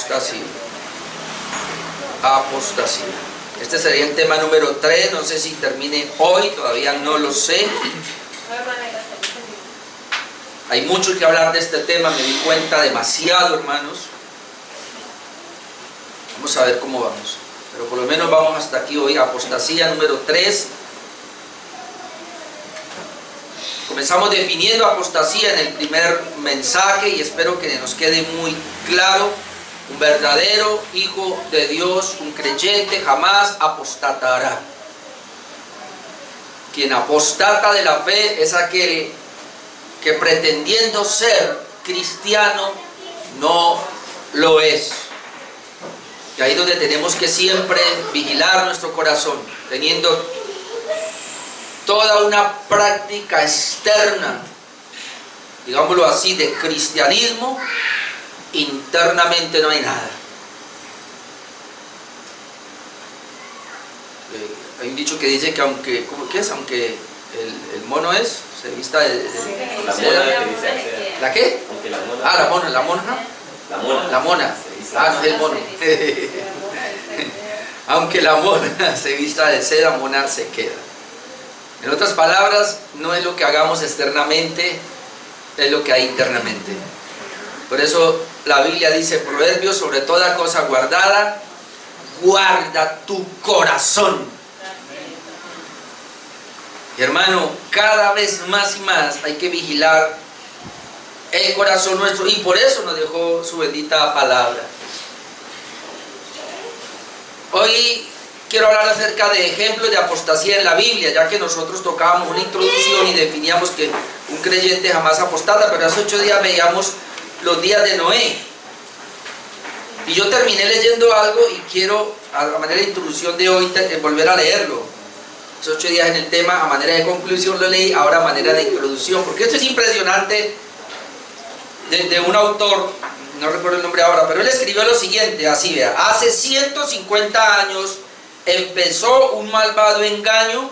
apostasía. Apostasía. Este sería el tema número 3, no sé si termine hoy, todavía no lo sé. Hay mucho que hablar de este tema, me di cuenta, demasiado, hermanos. Vamos a ver cómo vamos, pero por lo menos vamos hasta aquí hoy. Apostasía número 3. Comenzamos definiendo apostasía en el primer mensaje y espero que nos quede muy claro. Un verdadero hijo de Dios, un creyente, jamás apostatará. Quien apostata de la fe es aquel que pretendiendo ser cristiano no lo es. Y ahí es donde tenemos que siempre vigilar nuestro corazón, teniendo toda una práctica externa, digámoslo así, de cristianismo. Internamente no hay nada. Hay un dicho que dice que aunque, ¿cómo que es? Aunque el mono se vista de la seda. mona que dice ¿La qué? aunque la mona. Ah, la mona, la monja. La mona. La mona. Ah, no es el mono. Aunque la mona se vista de seda, mona se queda. En otras palabras, no es lo que hagamos externamente, es lo que hay internamente. Por eso la Biblia dice, Proverbios, sobre toda cosa guardada, guarda tu corazón. Y hermano, cada vez más y más hay que vigilar el corazón nuestro, y por eso nos dejó su bendita palabra. Hoy quiero hablar acerca de ejemplos de apostasía en la Biblia, ya que nosotros tocábamos una introducción y definíamos que un creyente jamás apostata, pero hace 8 días veíamos los días de Noé. Y yo terminé leyendo algo y quiero, a manera de introducción de hoy, volver a leerlo. Hace 8 días en el tema, a manera de conclusión lo leí, ahora a manera de introducción, porque esto es impresionante de un autor, no recuerdo el nombre ahora, pero él escribió lo siguiente, así vea: hace 150 años empezó un malvado engaño,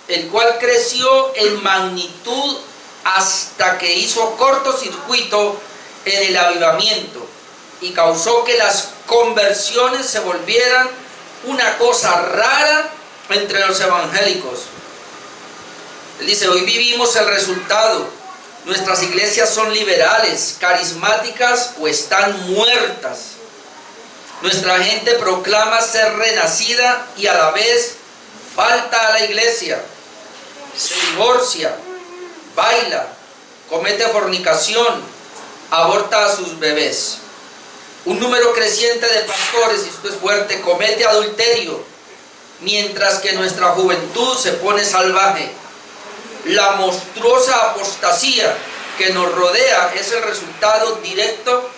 el cual creció en magnitud hasta que hizo cortocircuito en el avivamiento y causó que las conversiones se volvieran una cosa rara entre los evangélicos. Él dice, hoy vivimos el resultado. Nuestras iglesias son liberales, carismáticas o están muertas. Nuestra gente proclama ser renacida y a la vez falta a la iglesia, se divorcia, baila, comete fornicación, aborta a sus bebés. Un número creciente de pastores, y esto es fuerte, comete adulterio, mientras que nuestra juventud se pone salvaje. La monstruosa apostasía que nos rodea es el resultado directo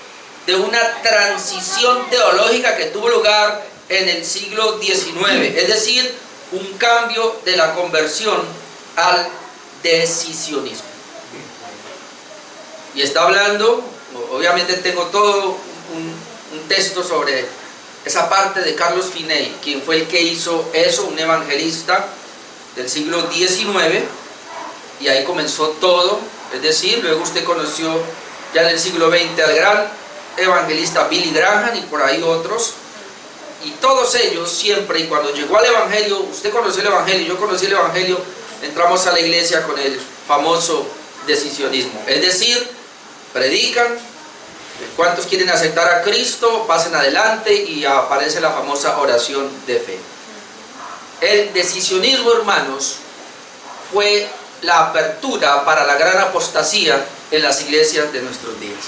de una transición teológica que tuvo lugar en el siglo XIX, es decir, un cambio de la conversión al decisionismo. Y está hablando, obviamente tengo todo un texto sobre esa parte de Carlos Finney, quien fue el que hizo eso, un evangelista del siglo XIX, y ahí comenzó todo. Es decir, luego usted conoció ya en el siglo XX al gran evangelista Billy Graham y por ahí otros, y todos ellos siempre, y cuando llegó al evangelio, usted conoció el evangelio, yo conocí el evangelio, entramos a la iglesia con el famoso decisionismo, es decir, predican, cuántos quieren aceptar a Cristo, pasen adelante y aparece la famosa oración de fe. El decisionismo, hermanos, fue la apertura para la gran apostasía en las iglesias de nuestros días,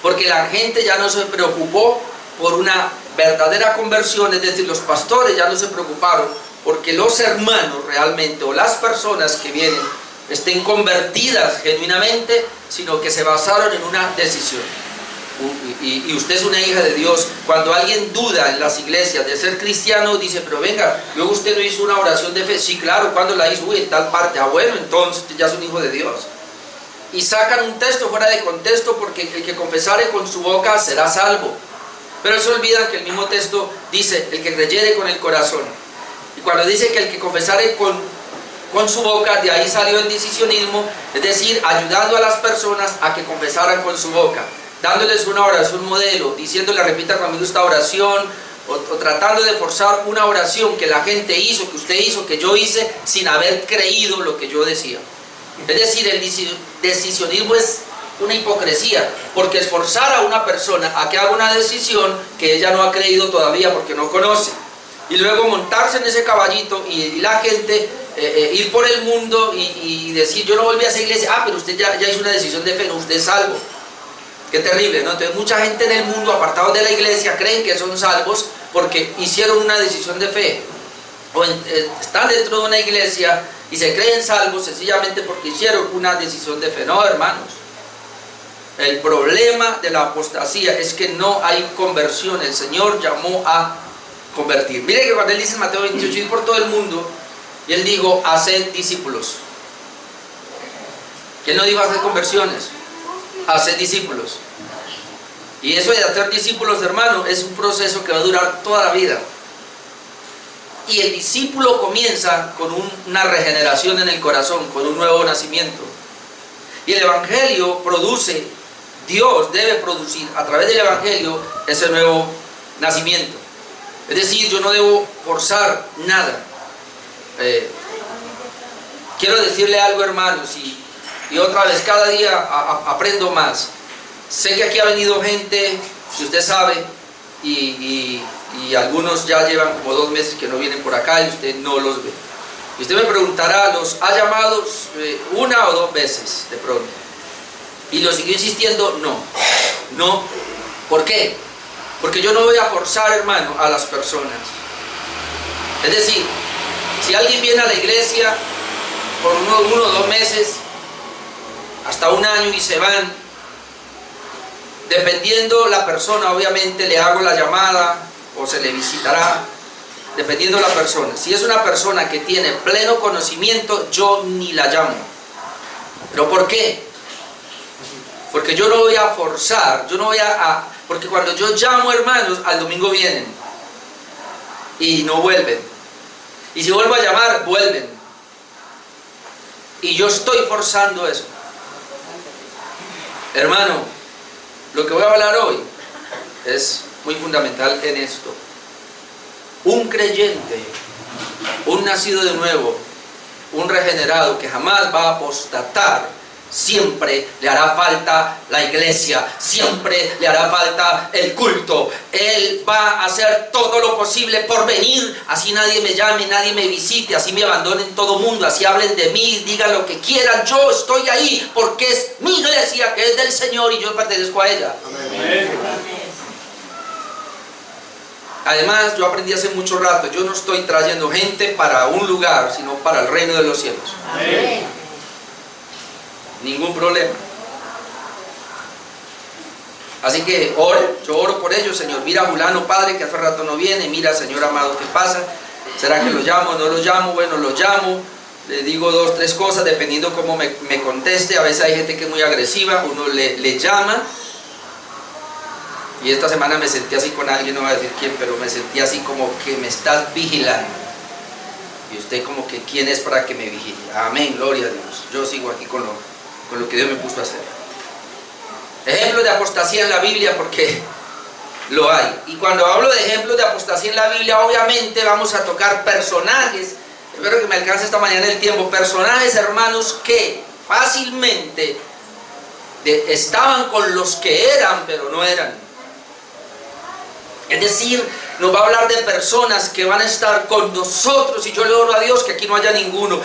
porque la gente ya no se preocupó por una verdadera conversión, es decir, los pastores ya no se preocuparon porque los hermanos realmente o las personas que vienen estén convertidas genuinamente, sino que se basaron en una decisión. Y usted es una hija de Dios. Cuando alguien duda en las iglesias de ser cristiano, dice, pero venga, luego usted no hizo una oración de fe. Sí, claro, ¿cuándo la hizo? Uy, en tal parte. Ah, bueno, entonces usted ya es un hijo de Dios. Y sacan un texto fuera de contexto, porque el que confesare con su boca será salvo. Pero se olvidan que el mismo texto dice, el que creyere con el corazón. Y cuando dice que el que confesare con su boca, de ahí salió el decisionismo, es decir, ayudando a las personas a que confesaran con su boca. dándoles una oración modelo, diciéndole repita conmigo esta oración, o tratando de forzar una oración que la gente hizo, que usted hizo, que yo hice, sin haber creído lo que yo decía. Es decir, el decisionismo es una hipocresía, porque esforzar a una persona a que haga una decisión que ella no ha creído todavía porque no conoce, y luego montarse en ese caballito y la gente ir por el mundo y decir yo no volví a esa iglesia, pero usted ya hizo una decisión de fe, no, usted es salvo. Qué terrible, ¿no? Entonces mucha gente en el mundo, apartados de la iglesia, creen que son salvos porque hicieron una decisión de fe, o están dentro de una iglesia y se creen salvos sencillamente porque hicieron una decisión de fe. No, hermanos, el problema de la apostasía es que no hay conversión. El Señor llamó a convertir. Mire que cuando Él dice en Mateo 28, ir por todo el mundo, y Él dijo, haced discípulos. Él no dijo hacer conversiones, hacer discípulos. Y eso de hacer discípulos, hermano, es un proceso que va a durar toda la vida. Y el discípulo comienza con una regeneración en el corazón, con un nuevo nacimiento. Y el Evangelio produce, Dios debe producir a través del Evangelio ese nuevo nacimiento. Es decir, yo no debo forzar nada. Quiero decirle algo, hermanos, y otra vez, cada día aprendo más. Sé que aquí ha venido gente, que usted sabe, y algunos ya llevan como 2 meses que no vienen por acá y usted no los ve. Y usted me preguntará, ¿los ha llamado 1 o 2 veces de pronto? Y lo siguió insistiendo, no. ¿Por qué? Porque yo no voy a forzar, hermano, a las personas. Es decir, si alguien viene a la iglesia por 1 o 2 meses, hasta 1 año y se van, dependiendo la persona, obviamente le hago la llamada o se le visitará, dependiendo la persona. Si es una persona que tiene pleno conocimiento, yo ni la llamo. ¿Pero por qué? Porque yo no voy a forzar, yo no voy porque cuando yo llamo, hermanos, al domingo vienen y no vuelven. Y si vuelvo a llamar, vuelven. Y yo estoy forzando eso. Hermano, lo que voy a hablar hoy es muy fundamental en esto. Un creyente, un nacido de nuevo, un regenerado que jamás va a apostatar, siempre le hará falta la iglesia, siempre le hará falta el culto. Él va a hacer todo lo posible por venir, así nadie me llame, nadie me visite, así me abandonen todo mundo, así hablen de mí, digan lo que quieran, yo estoy ahí porque es mi iglesia, que es del Señor, y yo pertenezco a ella. Amén. Además, yo aprendí hace mucho rato, yo no estoy trayendo gente para un lugar, sino para el reino de los cielos. Amén. Ningún problema. Así que ore, yo oro por ellos, Señor. Mira a Julano, Padre, que hace rato no viene. Mira, Señor amado, ¿qué pasa? ¿Será que lo llamo o no lo llamo? Bueno, lo llamo, le digo 2 o 3 cosas, dependiendo cómo me conteste. A veces hay gente que es muy agresiva, uno le llama. Y esta semana me sentí así con alguien, no voy a decir quién, pero me sentí así como que me estás vigilando. Y usted como que, ¿quién es para que me vigile? Amén, gloria a Dios. Yo sigo aquí con lo que Dios me puso a hacer. Ejemplos de apostasía en la Biblia, porque lo hay. Y cuando hablo de ejemplos de apostasía en la Biblia, obviamente vamos a tocar personajes. Espero que me alcance esta mañana el tiempo. Personajes, hermanos, que fácilmente estaban con los que eran, pero no eran. Es decir, nos va a hablar de personas que van a estar con nosotros, y yo le oro a Dios que aquí no haya ninguno.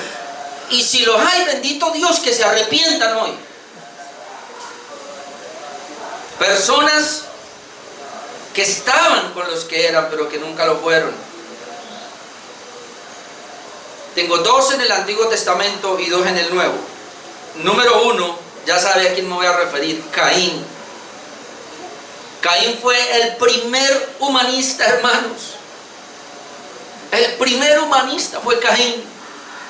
Y si los hay, bendito Dios, que se arrepientan hoy. Personas que estaban con los que eran, pero que nunca lo fueron. Tengo 2 en el Antiguo Testamento y 2 en el Nuevo. Número 1, ya sabe a quién me voy a referir, Caín. Caín fue el primer humanista, hermanos. El primer humanista fue Caín,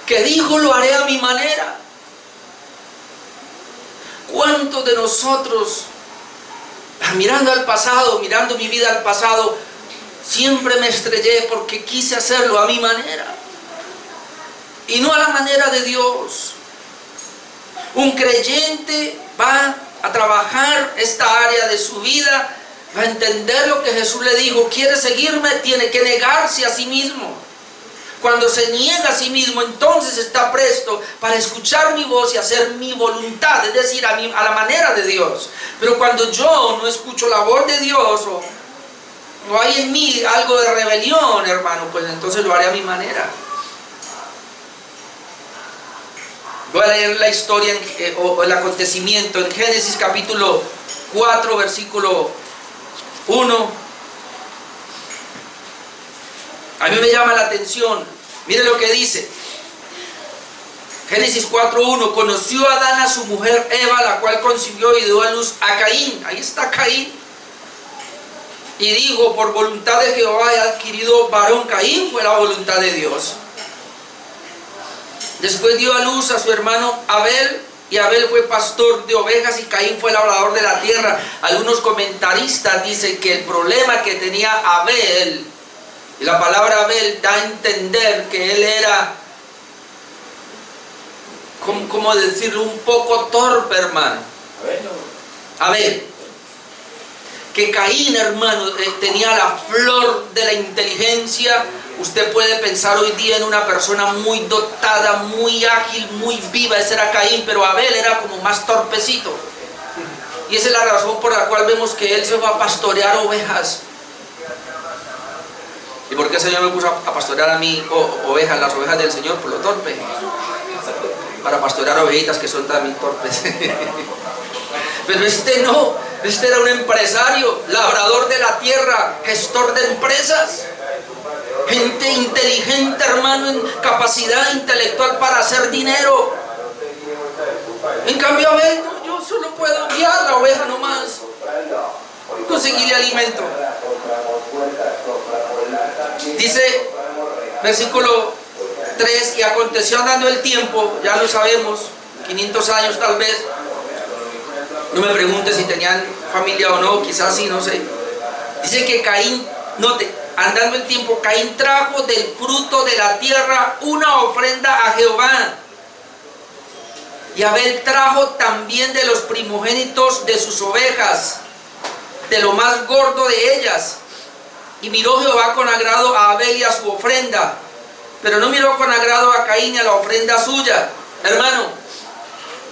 que dijo, lo haré a mi manera. ¿Cuántos de nosotros, mirando al pasado, mirando mi vida al pasado, siempre me estrellé porque quise hacerlo a mi manera y no a la manera de Dios? Un creyente va a trabajar esta área de su vida, va a entender lo que Jesús le dijo. Quiere seguirme, tiene que negarse a sí mismo. Cuando se niega a sí mismo, entonces está presto para escuchar mi voz y hacer mi voluntad, es decir, a la manera de Dios. Pero cuando yo no escucho la voz de Dios, o hay en mí algo de rebelión, hermano, pues entonces lo haré a mi manera. Voy a leer la historia o el acontecimiento en Génesis capítulo 4, versículo 1. A mí me llama la atención. Mire lo que dice. Génesis 4:1. Conoció Adán a su mujer Eva, la cual concibió y dio a luz a Caín. Ahí está Caín. Y dijo, por voluntad de Jehová he adquirido varón. Caín fue la voluntad de Dios. Después dio a luz a su hermano Abel, y Abel fue pastor de ovejas y Caín fue labrador de la tierra. Algunos comentaristas dicen que el problema que tenía Abel, y la palabra Abel da a entender que él era, ¿cómo decirlo? Un poco torpe, hermano. Abel. Que Caín, hermano, tenía la flor de la inteligencia. Usted puede pensar hoy día en una persona muy dotada, muy ágil, muy viva. Ese era Caín, pero Abel era como más torpecito. Y esa es la razón por la cual vemos que él se va a pastorear ovejas. ¿Y por qué el Señor me puso a pastorear a mí ovejas, las ovejas del Señor? Por lo torpe. Para pastorear ovejitas que son también torpes. Pero este no, este era un empresario, labrador de la tierra, gestor de empresas. Gente inteligente, hermano, en capacidad intelectual para hacer dinero. En cambio, Abel, yo solo puedo guiar la oveja nomás, conseguirle alimento. Dice, versículo 3, y aconteció andando el tiempo, ya lo sabemos, 500 años tal vez. No me pregunte si tenían familia o no, quizás sí, no sé. Dice que Caín, note, andando el tiempo, Caín trajo del fruto de la tierra una ofrenda a Jehová. Y Abel trajo también de los primogénitos de sus ovejas, de lo más gordo de ellas. Y miró Jehová con agrado a Abel y a su ofrenda, pero no miró con agrado a Caín y a la ofrenda suya. Hermano,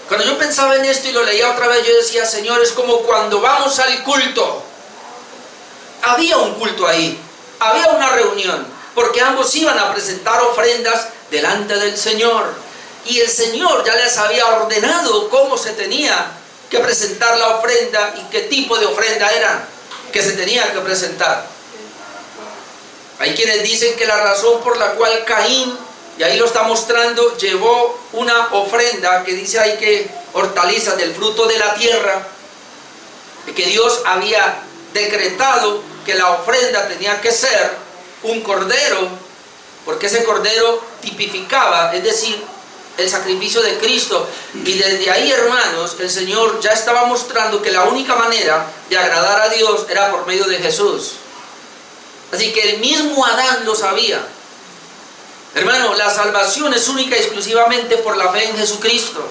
cuando yo pensaba en esto y lo leía otra vez, yo decía, Señor, es como cuando vamos al culto. Había un culto ahí, había una reunión, porque ambos iban a presentar ofrendas delante del Señor. Y el Señor ya les había ordenado cómo se tenía que presentar la ofrenda y qué tipo de ofrenda era que se tenía que presentar. Hay quienes dicen que la razón por la cual Caín, y ahí lo está mostrando, llevó una ofrenda que dice ahí que hortalizas del fruto de la tierra, que Dios había decretado que la ofrenda tenía que ser un cordero, porque ese cordero tipificaba, es decir, el sacrificio de Cristo. Y desde ahí, hermanos, el Señor ya estaba mostrando que la única manera de agradar a Dios era por medio de Jesús. Así que el mismo Adán lo sabía. Hermano, la salvación es única y exclusivamente por la fe en Jesucristo.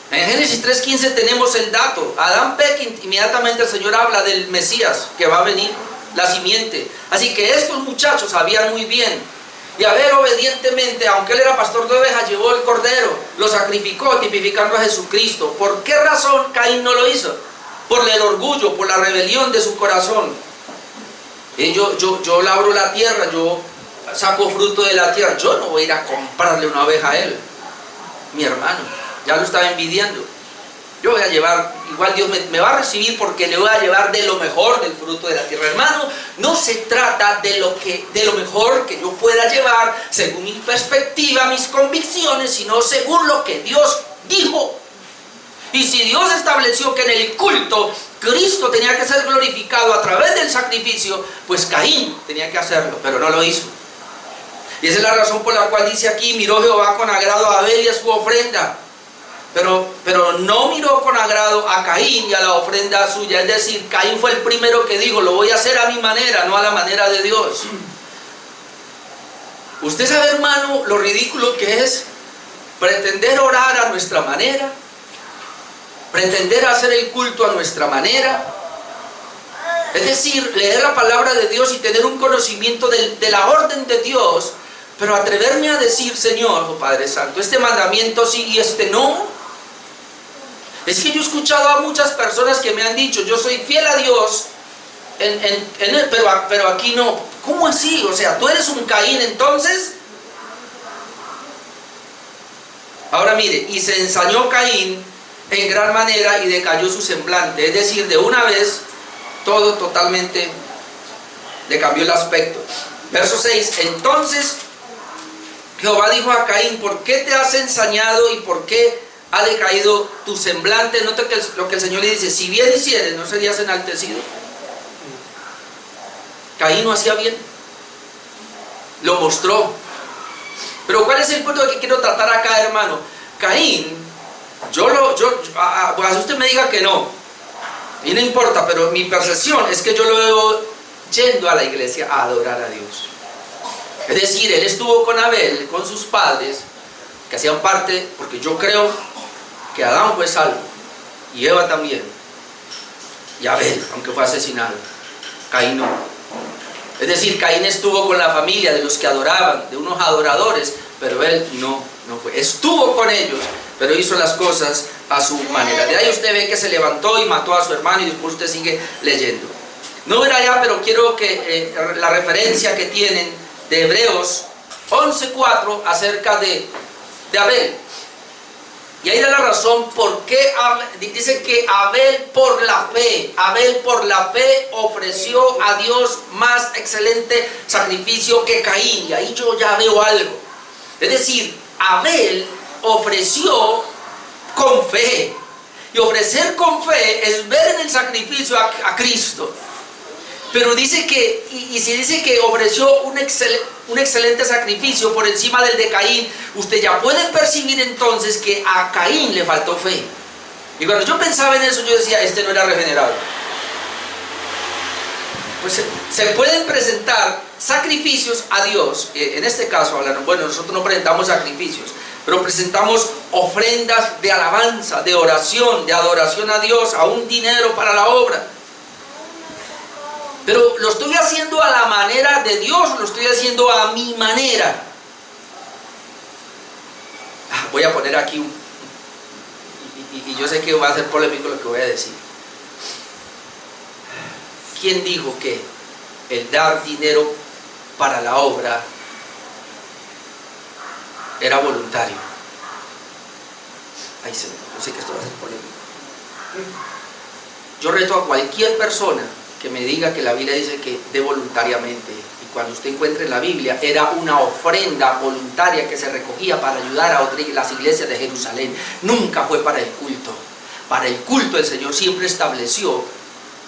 En Génesis 3:15 tenemos el dato. Adán peca, inmediatamente el Señor habla del Mesías que va a venir, la simiente. Así que estos muchachos sabían muy bien. Y Abel obedientemente, aunque él era pastor de ovejas, llevó el cordero, lo sacrificó tipificando a Jesucristo. ¿Por qué razón Caín no lo hizo? Por el orgullo, por la rebelión de su corazón. Yo labro la tierra, yo saco fruto de la tierra, yo no voy a ir a comprarle una oveja a él, mi hermano, ya lo estaba envidiando. Yo voy a llevar, igual Dios me va a recibir porque le voy a llevar de lo mejor del fruto de la tierra. Hermano, no se trata de lo mejor que yo pueda llevar según mi perspectiva, mis convicciones, sino según lo que Dios dijo. Y si Dios estableció que en el culto Cristo tenía que ser glorificado a través del sacrificio, pues Caín tenía que hacerlo, pero no lo hizo. Y esa es la razón por la cual dice aquí, miró Jehová con agrado a Abel y a su ofrenda, pero no miró con agrado a Caín y a la ofrenda suya. Es decir, Caín fue el primero que dijo, lo voy a hacer a mi manera, no a la manera de Dios. Usted sabe, hermano, lo ridículo que es pretender orar a nuestra manera, pretender hacer el culto a nuestra manera, es decir, leer la palabra de Dios y tener un conocimiento de la orden de Dios, pero atreverme a decir, Señor, oh Padre Santo, este mandamiento sí y este no. Es que yo he escuchado a muchas personas que me han dicho, yo soy fiel a Dios, pero aquí no. ¿Cómo así? O sea, ¿tú eres un Caín entonces? Ahora mire, y se ensañó Caín en gran manera y decayó su semblante. Es decir, de una vez, todo totalmente le cambió el aspecto. Verso 6, entonces Jehová dijo a Caín, ¿por qué te has ensañado y por qué ha decaído tu semblante? Nota que lo que el Señor le dice, si bien hicieres, no serías enaltecido. Caín no hacía bien, lo mostró. Pero ¿cuál es el punto que quiero tratar acá, hermano? Caín, pues usted me diga que no, y no importa, pero mi percepción es que yo lo veo yendo a la iglesia a adorar a Dios. Es decir, él estuvo con Abel, con sus padres, que hacían parte, porque yo creo que Adán fue salvo, y Eva también, y Abel, aunque fue asesinado, Caín no. Es decir, Caín estuvo con la familia de los que adoraban, de unos adoradores, pero él no fue. Estuvo con ellos, pero hizo las cosas a su manera. De ahí usted ve que se levantó y mató a su hermano y después usted sigue leyendo. No verá allá, pero quiero que la referencia que tienen de Hebreos 11:4 acerca de Abel. Y ahí da la razón por qué dice que Abel por la fe ofreció a Dios más excelente sacrificio que Caín. Y ahí yo ya veo algo. Es decir, Abel ofreció con fe. Y ofrecer con fe es ver en el sacrificio a Cristo. Pero dice que, y si dice que ofreció un excelente sacrificio por encima del de Caín, usted ya puede percibir entonces que a Caín le faltó fe. Y cuando yo pensaba en eso, yo decía, este no era regenerado. Pues se pueden presentar sacrificios a Dios. En este caso, bueno, nosotros no presentamos sacrificios, pero presentamos ofrendas de alabanza, de oración, de adoración a Dios, a un dinero para la obra. Pero lo estoy haciendo a la manera de Dios, o lo estoy haciendo a mi manera. Voy a poner aquí y yo sé que va a ser polémico lo que voy a decir. ¿Quién dijo que el dar dinero para la obra era voluntario? Ahí se me, yo sé que esto va a ser polémico. Yo reto a cualquier persona que me diga que la Biblia dice que dé voluntariamente, y cuando usted encuentre en la Biblia era una ofrenda voluntaria que se recogía para ayudar a las iglesias de Jerusalén, nunca fue para el culto. Para el culto el Señor siempre estableció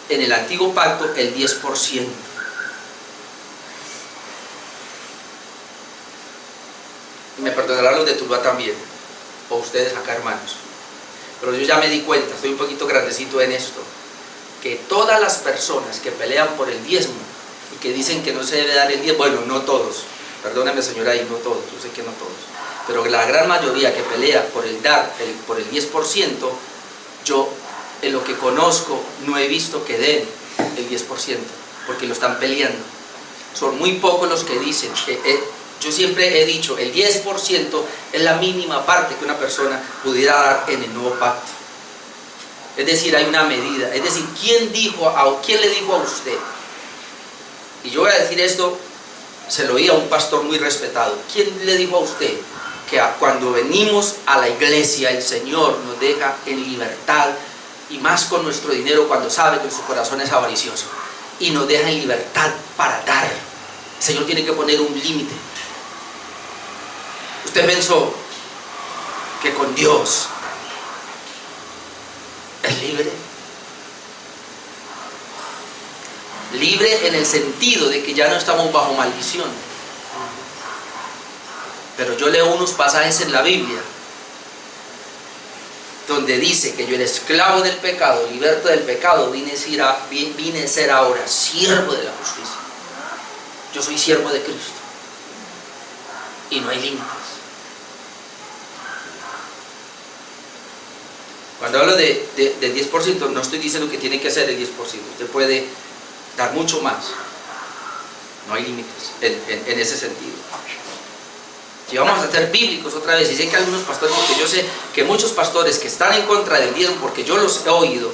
en el antiguo pacto el 10%. Y me perdonarán los de Tuluá también, o ustedes acá, hermanos, pero yo ya me di cuenta, estoy un poquito grandecito en esto, que todas las personas que pelean por el diezmo y que dicen que no se debe dar el diezmo, bueno, no todos, perdóname señora, ahí no todos, yo sé que no todos, pero la gran mayoría que pelea por el dar, por el 10%, yo en lo que conozco no he visto que den el 10%, porque lo están peleando. Son muy pocos los que dicen, yo siempre he dicho, el 10% es la mínima parte que una persona pudiera dar en el nuevo pacto. Es decir, hay una medida. Es decir, ¿quién le dijo a usted? Y yo voy a decir esto, se lo oí a un pastor muy respetado. ¿Quién le dijo a usted que cuando venimos a la iglesia el Señor nos deja en libertad, y más con nuestro dinero cuando sabe que su corazón es avaricioso, y nos deja en libertad para dar? El Señor tiene que poner un límite. Usted pensó que con Dios es libre. Libre en el sentido de que ya no estamos bajo maldición. Pero yo leo unos pasajes en la Biblia donde dice que yo era esclavo del pecado, liberto del pecado, vine a ser ahora siervo de la justicia. Yo soy siervo de Cristo y no hay límites. Cuando hablo del 10%, no estoy diciendo que tiene que ser el 10%. Usted puede dar mucho más. No hay límites en ese sentido. Si vamos a ser bíblicos otra vez, y sé que algunos pastores, porque yo sé que muchos pastores que están en contra del diezmo, porque yo los he oído,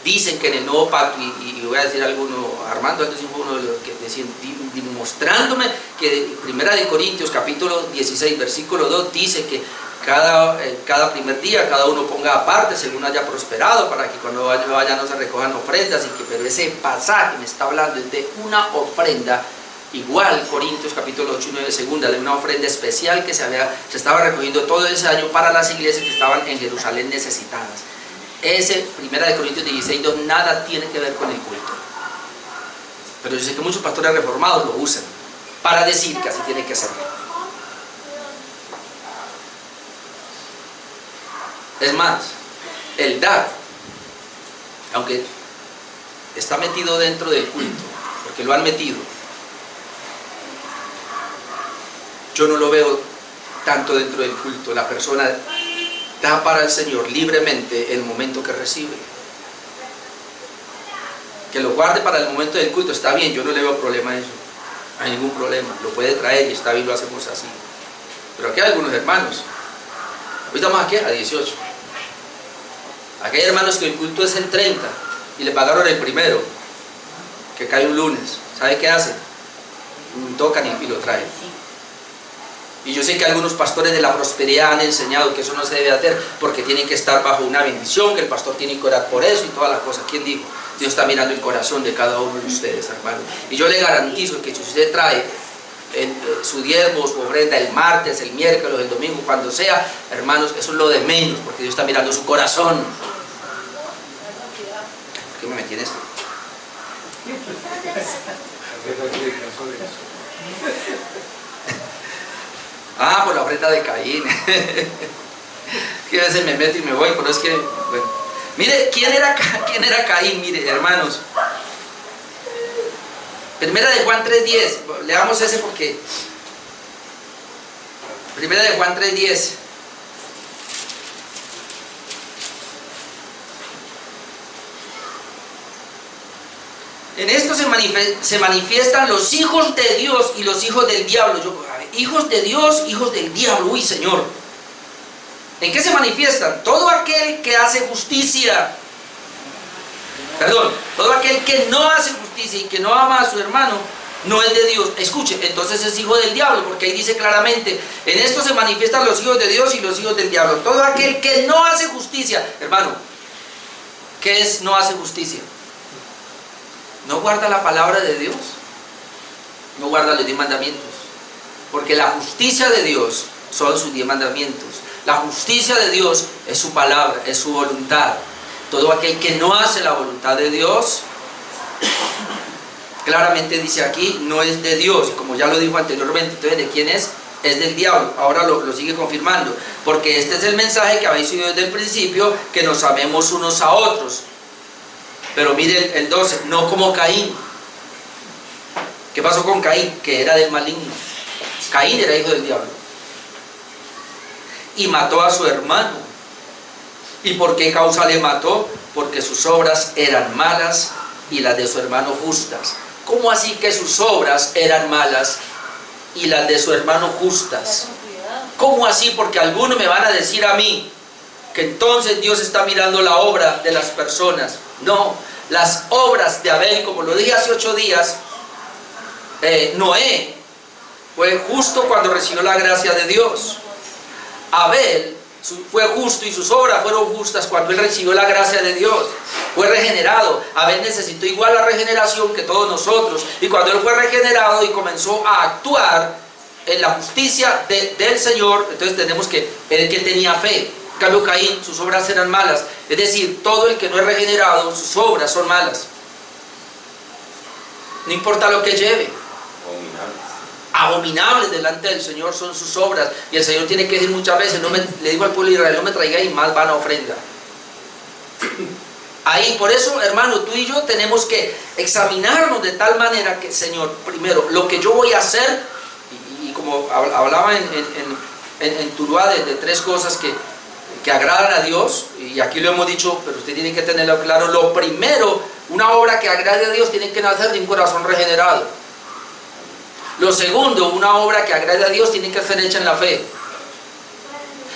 dicen que en el nuevo pacto, y voy a decir alguno, Armando antes fue uno de los que decían, demostrándome que 1 Corintios capítulo 16 versículo 2 dice que cada primer día cada uno ponga aparte según haya prosperado, para que cuando vayan no se recojan ofrendas, pero ese pasaje me está hablando de una ofrenda. Igual Corintios capítulo 8 y 9 segunda, de una ofrenda especial que se estaba recogiendo todo ese año para las iglesias que estaban en Jerusalén necesitadas. Ese 1 Corintios 16, 2 nada tiene que ver con el culto. Pero yo sé que muchos pastores reformados lo usan para decir que así tiene que ser. Es más, el dar, aunque está metido dentro del culto, porque lo han metido, yo no lo veo tanto dentro del culto. La persona da para el Señor libremente el momento que recibe. Que lo guarde para el momento del culto, está bien, yo no le veo problema a eso. No hay ningún problema, lo puede traer y está bien, lo hacemos así. Pero aquí hay algunos hermanos. Hoy estamos aquí a 18. Aquí hay hermanos que el culto es el 30 y le pagaron el primero, que cae un lunes. ¿Sabe qué hacen? Tocan y lo traen. Y yo sé que algunos pastores de la prosperidad han enseñado que eso no se debe hacer porque tienen que estar bajo una bendición, que el pastor tiene que orar por eso y todas las cosas. ¿Quién dijo? Dios está mirando el corazón de cada uno de ustedes, hermano. Y yo le garantizo que si usted trae su diezmo, su ofrenda el martes, el miércoles, el domingo, cuando sea, hermanos, eso es lo de menos, porque Dios está mirando su corazón. ¿Por qué me metí en esto? Por la ofrenda de Caín. Que a veces me meto y me voy, pero es que, bueno. Mire, ¿quién era Caín? Mire, hermanos. Primera de Juan 3:10. Leamos ese porque. Primera de Juan 3:10. En esto se manifiestan los hijos de Dios y los hijos del diablo. Hijos de Dios, hijos del diablo. Uy, Señor. ¿En qué se manifiestan? Todo aquel que hace justicia. Perdón, todo aquel que no hace justicia y que no ama a su hermano, no es de Dios. Escuche, entonces es hijo del diablo, porque ahí dice claramente, en esto se manifiestan los hijos de Dios y los hijos del diablo. Todo aquel que no hace justicia. Hermano, ¿qué es no hace justicia? ¿No guarda la palabra de Dios? No guarda los 10 mandamientos. Porque la justicia de Dios son sus 10 mandamientos. La justicia de Dios es su palabra, es su voluntad. Todo aquel que no hace la voluntad de Dios, claramente dice aquí, no es de Dios. Como ya lo dijo anteriormente, entonces ¿de quién es? Es del diablo. Ahora lo sigue confirmando. Porque este es el mensaje que habéis oído desde el principio, que nos amemos unos a otros. Pero mire el 12, no como Caín. ¿Qué pasó con Caín? Que era del maligno. Caín era hijo del diablo. Y mató a su hermano. ¿Y por qué causa le mató? Porque sus obras eran malas y las de su hermano justas. ¿Cómo así que sus obras eran malas y las de su hermano justas? ¿Cómo así? Porque algunos me van a decir a mí que entonces Dios está mirando la obra de las personas. No, las obras de Abel, como lo dije hace 8 días, Noé fue justo cuando recibió la gracia de Dios. Abel fue justo y sus obras fueron justas cuando él recibió la gracia de Dios. Fue regenerado. Abel necesitó igual la regeneración que todos nosotros. Y cuando él fue regenerado y comenzó a actuar en la justicia del Señor, entonces tenemos que ver que tenía fe. En cambio Caín, sus obras eran malas. Es decir, todo el que no es regenerado, sus obras son malas. No importa lo que lleve. Abominables delante del Señor son sus obras. Y el Señor tiene que decir muchas veces, le digo al pueblo de Israel, no me traigáis más vana ofrenda. Ahí, por eso, hermano, tú y yo tenemos que examinarnos de tal manera que, Señor, primero, lo que yo voy a hacer, y como hablaba en Tuluá de 3 cosas que agradan a Dios, y y aquí lo hemos dicho, pero usted tiene que tenerlo claro, lo primero, una obra que agrade a Dios tiene que nacer de un corazón regenerado. Lo segundo, una obra que agrade a Dios tiene que ser hecha en la fe.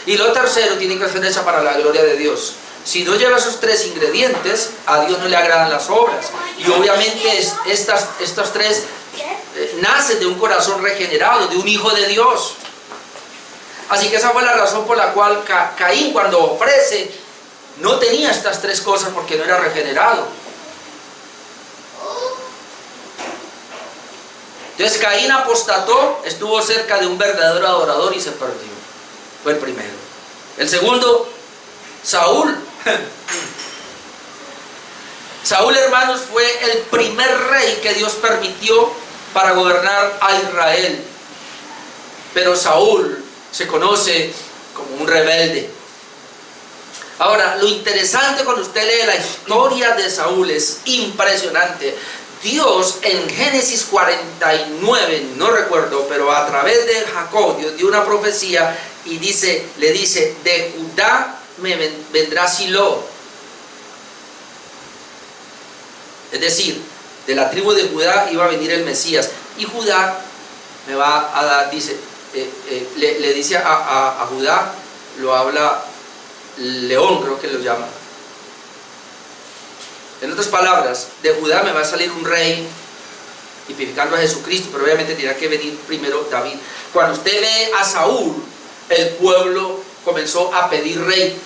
Y lo tercero, tiene que ser hecha para la gloria de Dios. Si no lleva esos tres ingredientes, a Dios no le agradan las obras. Y obviamente estas tres nacen de un corazón regenerado, de un hijo de Dios. Así que esa fue la razón por la cual Caín, cuando ofrece, no tenía estas tres cosas porque no era regenerado. Entonces Caín apostató, estuvo cerca de un verdadero adorador y se perdió. Fue el primero. El segundo, Saúl. Saúl, hermanos, fue el primer rey que Dios permitió para gobernar a Israel. Pero Saúl se conoce como un rebelde. Ahora, lo interesante cuando usted lee la historia de Saúl es impresionante. Dios en Génesis 49, no recuerdo, pero a través de Jacob, Dios dio una profecía y le dice, de Judá me vendrá Silo. Es decir, de la tribu de Judá iba a venir el Mesías. Y Judá me va a dar, dice, le dice a Judá, lo habla León, creo que lo llama. En otras palabras, de Judá me va a salir un rey, tipificando a Jesucristo, pero obviamente tendrá que venir primero David. Cuando usted ve a Saúl, el pueblo comenzó a pedir rey.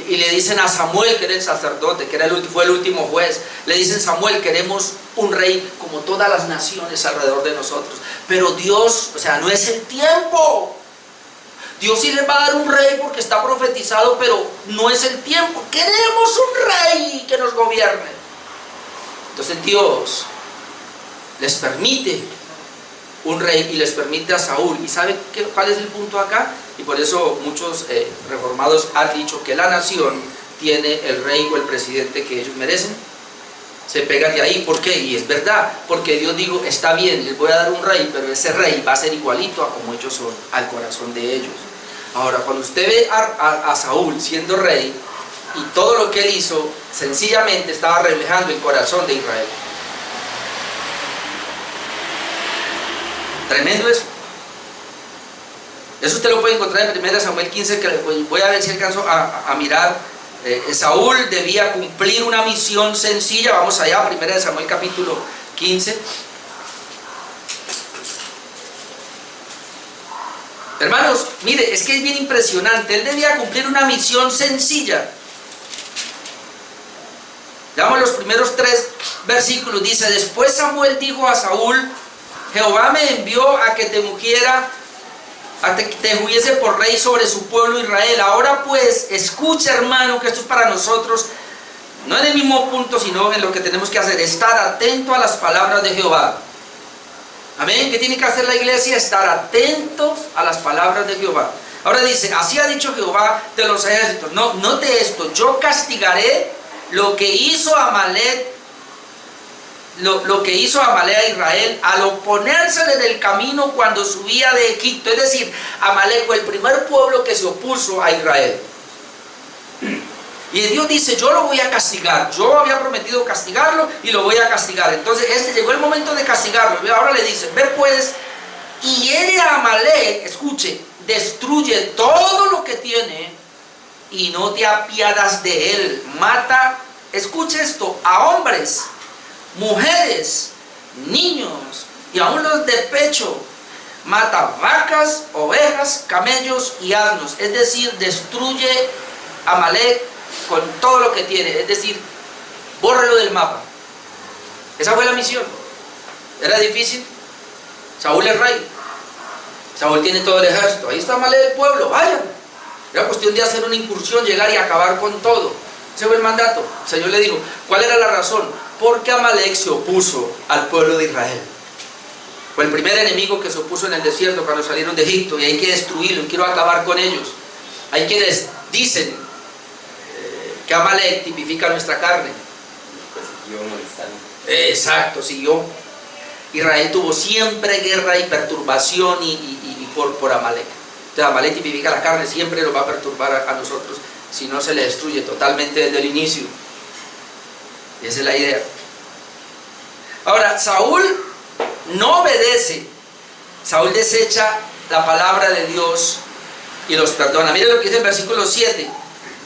Y le dicen a Samuel, que era el sacerdote, que fue el último juez, le dicen: Samuel, queremos un rey como todas las naciones alrededor de nosotros. Pero Dios, o sea, no es el tiempo. Dios sí les va a dar un rey porque está profetizado, pero no es el tiempo. Queremos un rey que nos gobierne. Entonces Dios les permite un rey y les permite a Saúl. ¿Y sabe cuál es el punto acá? Y por eso muchos reformados han dicho que la nación tiene el rey o el presidente que ellos merecen. Se pegan de ahí. ¿Por qué? Y es verdad, porque Dios dijo: está bien, les voy a dar un rey, pero ese rey va a ser igualito a como ellos son, al corazón de ellos. Ahora, cuando usted ve a Saúl siendo rey, y todo lo que él hizo, sencillamente estaba reflejando el corazón de Israel. Tremendo eso. Eso usted lo puede encontrar en 1 Samuel 15, que voy a ver si alcanzo a mirar. Saúl debía cumplir una misión sencilla. Vamos allá, 1 Samuel capítulo 15. Hermanos, mire, es que es bien impresionante. Él debía cumplir una misión sencilla. Veamos los primeros 3 versículos. Dice: después Samuel dijo a Saúl: Jehová me envió a que te ungiera, a que te ungiese por rey sobre su pueblo Israel. Ahora pues, escucha, hermano, que esto es para nosotros, no en el mismo punto, sino en lo que tenemos que hacer: estar atento a las palabras de Jehová. Amén. ¿Qué tiene que hacer la iglesia? Estar atentos a las palabras de Jehová. Ahora dice: así ha dicho Jehová de los ejércitos. No, note esto: yo castigaré lo que hizo Amalek, lo que hizo Amalek a Israel al oponérsele del camino cuando subía de Egipto. Es decir, Amalek fue el primer pueblo que se opuso a Israel. Y Dios dice: yo lo voy a castigar. Yo había prometido castigarlo y lo voy a castigar. Entonces llegó el momento de castigarlo. Ahora le dice: ve pues y hiere a Amalek, escuche, destruye todo lo que tiene y no te apiadas de él. Mata, escuche esto, a hombres, mujeres, niños y aún los de pecho. Mata vacas, ovejas, camellos y asnos. Es decir, destruye a Amalek con todo lo que tiene. Es decir, bórrelo del mapa. Esa fue la misión. ¿Era difícil? Saúl es rey. Saúl tiene todo el ejército. Ahí está Amalek, el pueblo, vayan. Era cuestión de hacer una incursión, llegar y acabar con todo. Ese fue el mandato. El Señor le dijo: ¿cuál era la razón? Porque Amalek se opuso al pueblo de Israel. Fue el primer enemigo que se opuso en el desierto cuando salieron de Egipto, y hay que destruirlo, y quiero acabar con ellos. Hay quienes dicen que Amalek tipifica nuestra carne. Pues siguió molestando. Exacto, siguió. Israel tuvo siempre guerra y perturbación por Amalek. Entonces Amalek tipifica la carne, siempre nos va a perturbar a nosotros si no se le destruye totalmente desde el inicio. Y esa es la idea. Ahora, Saúl no obedece. Saúl desecha la palabra de Dios y los perdona. Mire lo que dice el versículo 7,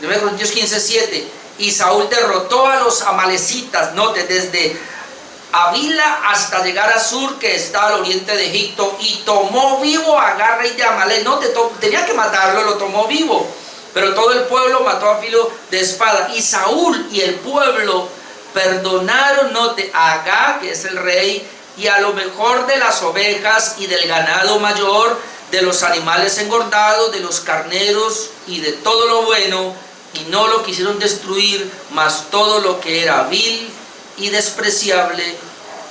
1 Corintios 15, 7. Y Saúl derrotó a los amalecitas, note, desde Avila hasta llegar a Sur, que está al oriente de Egipto, y tomó vivo a Agar, rey de Amalek. Note, tenía que matarlo, lo tomó vivo, pero todo el pueblo mató a filo de espada. Y Saúl y el pueblo perdonaron, note, a Agar, que es el rey, y a lo mejor de las ovejas y del ganado mayor, de los animales engordados, de los carneros y de todo lo bueno, y no lo quisieron destruir, mas todo lo que era vil y despreciable,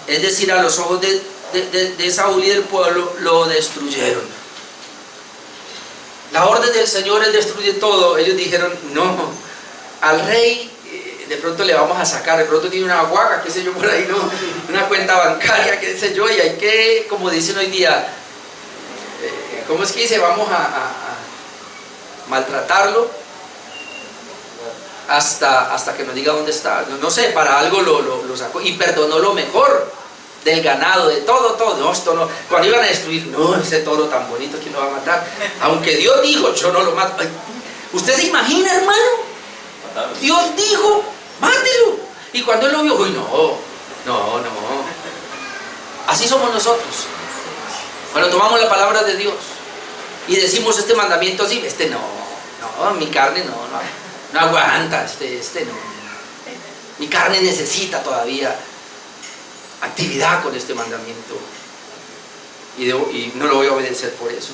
es decir, a los ojos de Saúl y del pueblo, lo destruyeron. La orden del Señor es destruir todo. Ellos dijeron, no, al rey de pronto le vamos a sacar, de pronto tiene una guaca, qué sé yo, por ahí, no, una cuenta bancaria, qué sé yo, y hay que, como dicen hoy día, ¿cómo es que dice? Vamos a maltratarlo hasta que nos diga dónde está. No sé, para algo lo sacó y perdonó lo mejor del ganado, de todo. No, esto no. Cuando iban a destruir, no, ese toro tan bonito, ¿quién lo va a matar? Aunque Dios dijo, yo no lo mato. Ay, ¿usted se imagina, hermano? Dios dijo, mátelo. Y cuando él lo vio, uy, no. Así somos nosotros. Cuando tomamos la palabra de Dios y decimos este mandamiento así, no, mi carne no aguanta, no. Mi carne necesita todavía actividad con este mandamiento y no lo voy a obedecer por eso.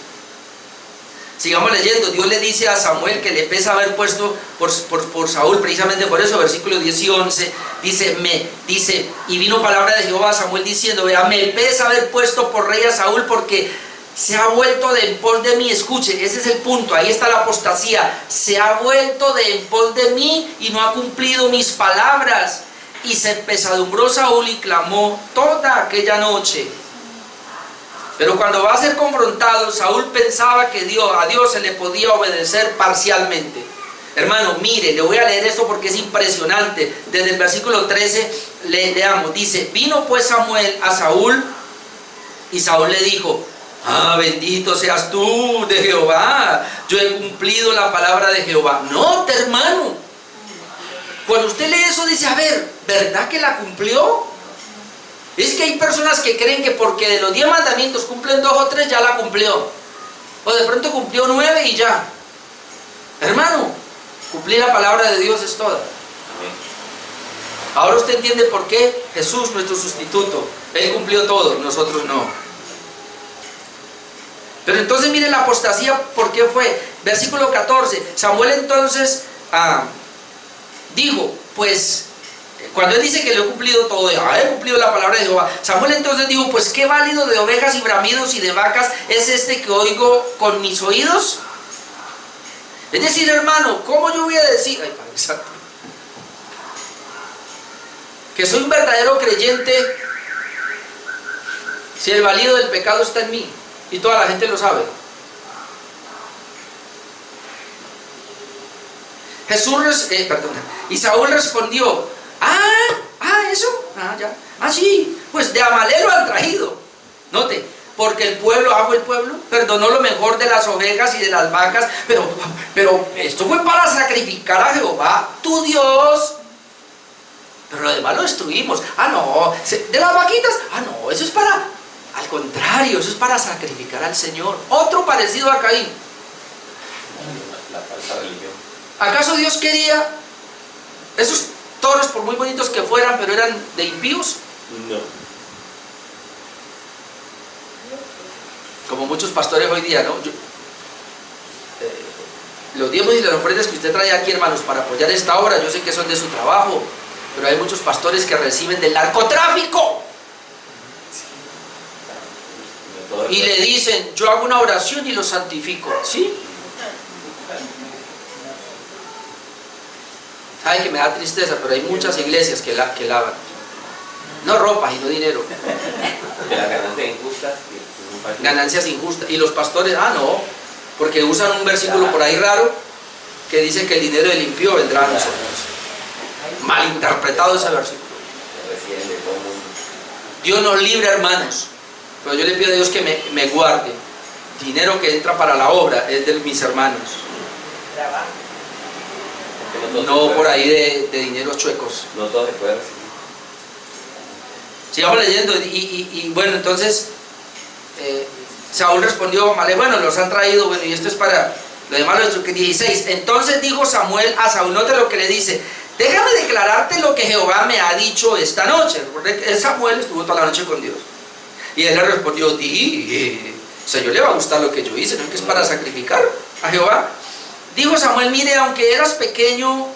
Sigamos leyendo. Dios le dice a Samuel que le pesa haber puesto por Saúl, precisamente por eso, versículos 10 y 11, dice, y vino palabra de Jehová a Samuel diciendo, vea, me pesa haber puesto por rey a Saúl porque se ha vuelto de en pos de mí. Escuche, ese es el punto, ahí está la apostasía. Se ha vuelto de en pos de mí y no ha cumplido mis palabras. Y se pesadumbró Saúl y clamó toda aquella noche. Pero cuando va a ser confrontado, Saúl pensaba que a Dios se le podía obedecer parcialmente. Hermano, mire, le voy a leer esto porque es impresionante. Desde el versículo 13 leamos, dice, vino pues Samuel a Saúl y Saúl le dijo, bendito seas tú de Jehová, yo he cumplido la palabra de Jehová. No, hermano, cuando usted lee eso dice, a ver, ¿verdad que la cumplió? Es que hay personas que creen que porque de los 10 mandamientos cumplen 2 o 3 ya la cumplió, o de pronto cumplió 9 y ya. Hermano, cumplir la palabra de Dios es toda. Ahora usted entiende por qué Jesús, nuestro sustituto, Él cumplió todo, nosotros no. Pero entonces miren la apostasía, ¿por qué fue? Versículo 14, Samuel entonces dijo, pues, cuando él dice que le he cumplido todo, he cumplido la palabra de Jehová, Samuel entonces dijo, pues qué válido de ovejas y bramidos y de vacas es este que oigo con mis oídos. Es decir, hermano, ¿cómo yo voy a decir, ay, Padre Santo, que soy un verdadero creyente si el válido del pecado está en mí? Y toda la gente lo sabe. Y Saúl respondió, eso, ya, sí, pues de Amalek lo han traído. Note, porque el pueblo perdonó lo mejor de las ovejas y de las vacas, pero esto fue para sacrificar a Jehová, tu Dios. Pero lo demás lo destruimos. No, de las vaquitas, no, eso es para... Al contrario, eso es para sacrificar al Señor. Otro parecido a Caín. La falsa religión. ¿Acaso Dios quería esos toros, por muy bonitos que fueran, pero eran de impíos? No. Como muchos pastores hoy día, ¿no? Los diezmos y las ofrendas que usted trae aquí, hermanos, para apoyar esta obra, yo sé que son de su trabajo, pero hay muchos pastores que reciben del narcotráfico. Y le dicen, yo hago una oración y lo santifico. ¿Sí? Ay, que me da tristeza, pero hay muchas iglesias que lavan. No ropa, sino dinero. De las ganancias injustas. Ganancias injustas. Y los pastores, no, porque usan un versículo por ahí raro, que dice que el dinero del impío vendrá a nosotros. Malinterpretado ese versículo. Recién de todo mundo. Dios nos libre, hermanos, pero yo le pido a Dios que me guarde. Dinero que entra para la obra es de mis hermanos, no por ahí de dineros chuecos. No todo se puede recibir. Sigamos leyendo y bueno, entonces Saúl respondió a Amalek, bueno, los han traído, bueno, y esto es para lo demás, 16. Entonces dijo Samuel a Saúl, note lo que le dice: déjame declararte lo que Jehová me ha dicho esta noche. Recuerde que Samuel estuvo toda la noche con Dios. Y él le respondió, Señor, le va a gustar lo que yo hice, ¿no? Que es para sacrificar a Jehová. Dijo Samuel, mire, aunque eras pequeño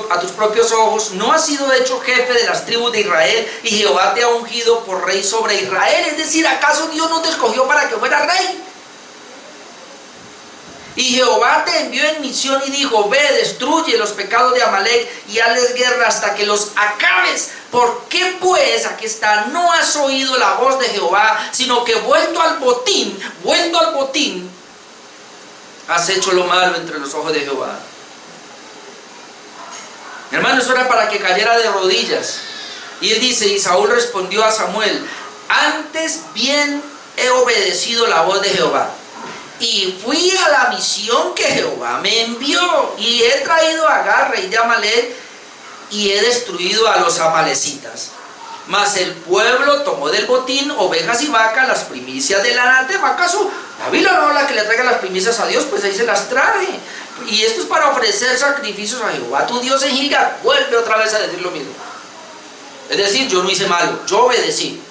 a tus propios ojos, no has sido hecho jefe de las tribus de Israel, y Jehová te ha ungido por rey sobre Israel. Es decir, ¿acaso Dios no te escogió para que fueras rey? Y Jehová te envió en misión y dijo, ve, destruye los pecados de Amalek y hazles guerra hasta que los acabes. ¿Por qué pues, aquí está, no has oído la voz de Jehová, sino que vuelto al botín, has hecho lo malo entre los ojos de Jehová? Mi hermano, eso era para que cayera de rodillas. Y él dice, y Saúl respondió a Samuel, antes bien he obedecido la voz de Jehová, y fui a la misión que Jehová me envió, y he traído a Agag, rey de Amalek, y he destruido a los amalecitas. Mas el pueblo tomó del botín ovejas y vacas, las primicias del anatema. ¿Acaso la Biblia no habla que le traiga las primicias a Dios? Pues ahí se las trae. Y esto es para ofrecer sacrificios a Jehová tu Dios en Gilgal. Vuelve otra vez a decir lo mismo. Es decir, yo no hice malo, yo obedecí.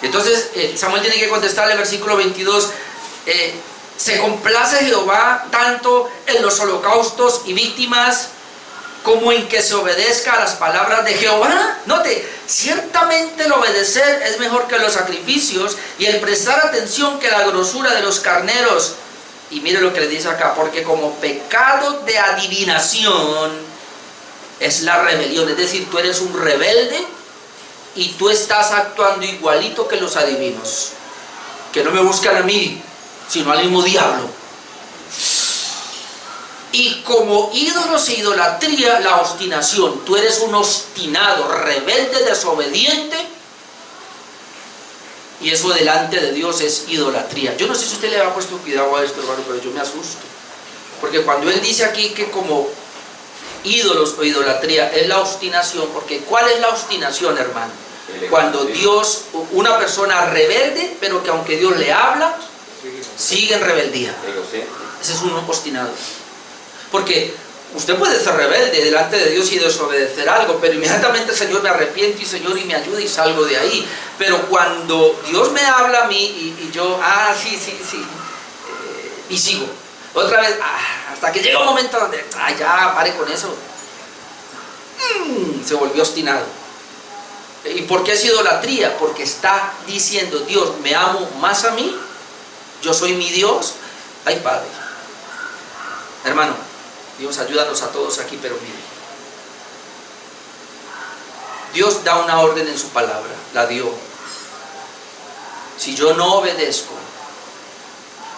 Entonces Samuel tiene que contestarle el versículo 22. Se complace Jehová tanto en los holocaustos y víctimas como en que se obedezca a las palabras de Jehová. Note, ciertamente el obedecer es mejor que los sacrificios, y el prestar atención que la grosura de los carneros. Y mire lo que le dice acá, porque como pecado de adivinación es la rebelión. Es decir, tú eres un rebelde y tú estás actuando igualito que los adivinos, que no me buscan a mí, sino al mismo diablo. Y como ídolos e idolatría, la obstinación. Tú eres un obstinado, rebelde, desobediente, y eso delante de Dios es idolatría. Yo no sé si usted le ha puesto cuidado a esto, hermano, pero yo me asusto, porque cuando él dice aquí que como ídolos o idolatría es la obstinación, porque ¿cuál es la obstinación, hermano? Cuando Dios, una persona rebelde, pero que aunque Dios le habla, sigue en rebeldía. Ese es un obstinado. Porque usted puede ser rebelde delante de Dios y desobedecer algo, pero inmediatamente, Señor, me arrepiento, y Señor, y me ayuda, y salgo de ahí. Pero cuando Dios me habla a mí y yo, sí, y sigo otra vez, hasta que llega un momento donde, ya, pare con eso, se volvió obstinado. ¿Y por qué es idolatría? Porque está diciendo, Dios, me amo más a mí, yo soy mi Dios. Ay, Padre, hermano, Dios, ayúdanos a todos aquí, pero mire, Dios da una orden en su palabra, la dio. Si yo no obedezco,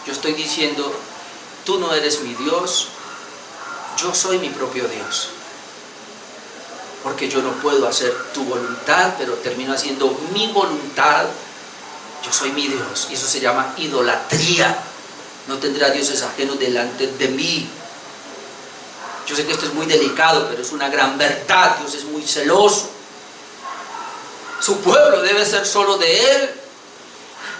yo estoy diciendo, tú no eres mi Dios, yo soy mi propio Dios. Porque yo no puedo hacer tu voluntad, pero termino haciendo mi voluntad. Yo soy mi Dios, y eso se llama idolatría. No tendrá dioses ajenos delante de mí. Yo sé que esto es muy delicado, pero es una gran verdad. Dios es muy celoso. Su pueblo debe ser solo de Él,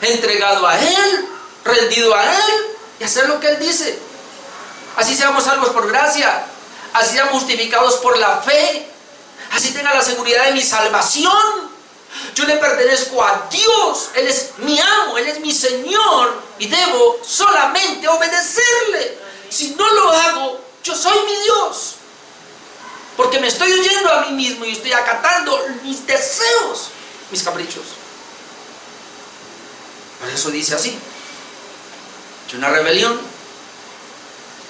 entregado a Él, rendido a Él, y hacer lo que Él dice. Así seamos salvos por gracia, así seamos justificados por la fe, así tenga la seguridad de mi salvación. Yo le pertenezco a Dios, Él es mi amo, Él es mi Señor, y debo solamente obedecerle. Si no lo hago, yo soy mi Dios, porque me estoy oyendo a mí mismo y estoy acatando mis deseos, mis caprichos. Por eso dice así, que una rebelión.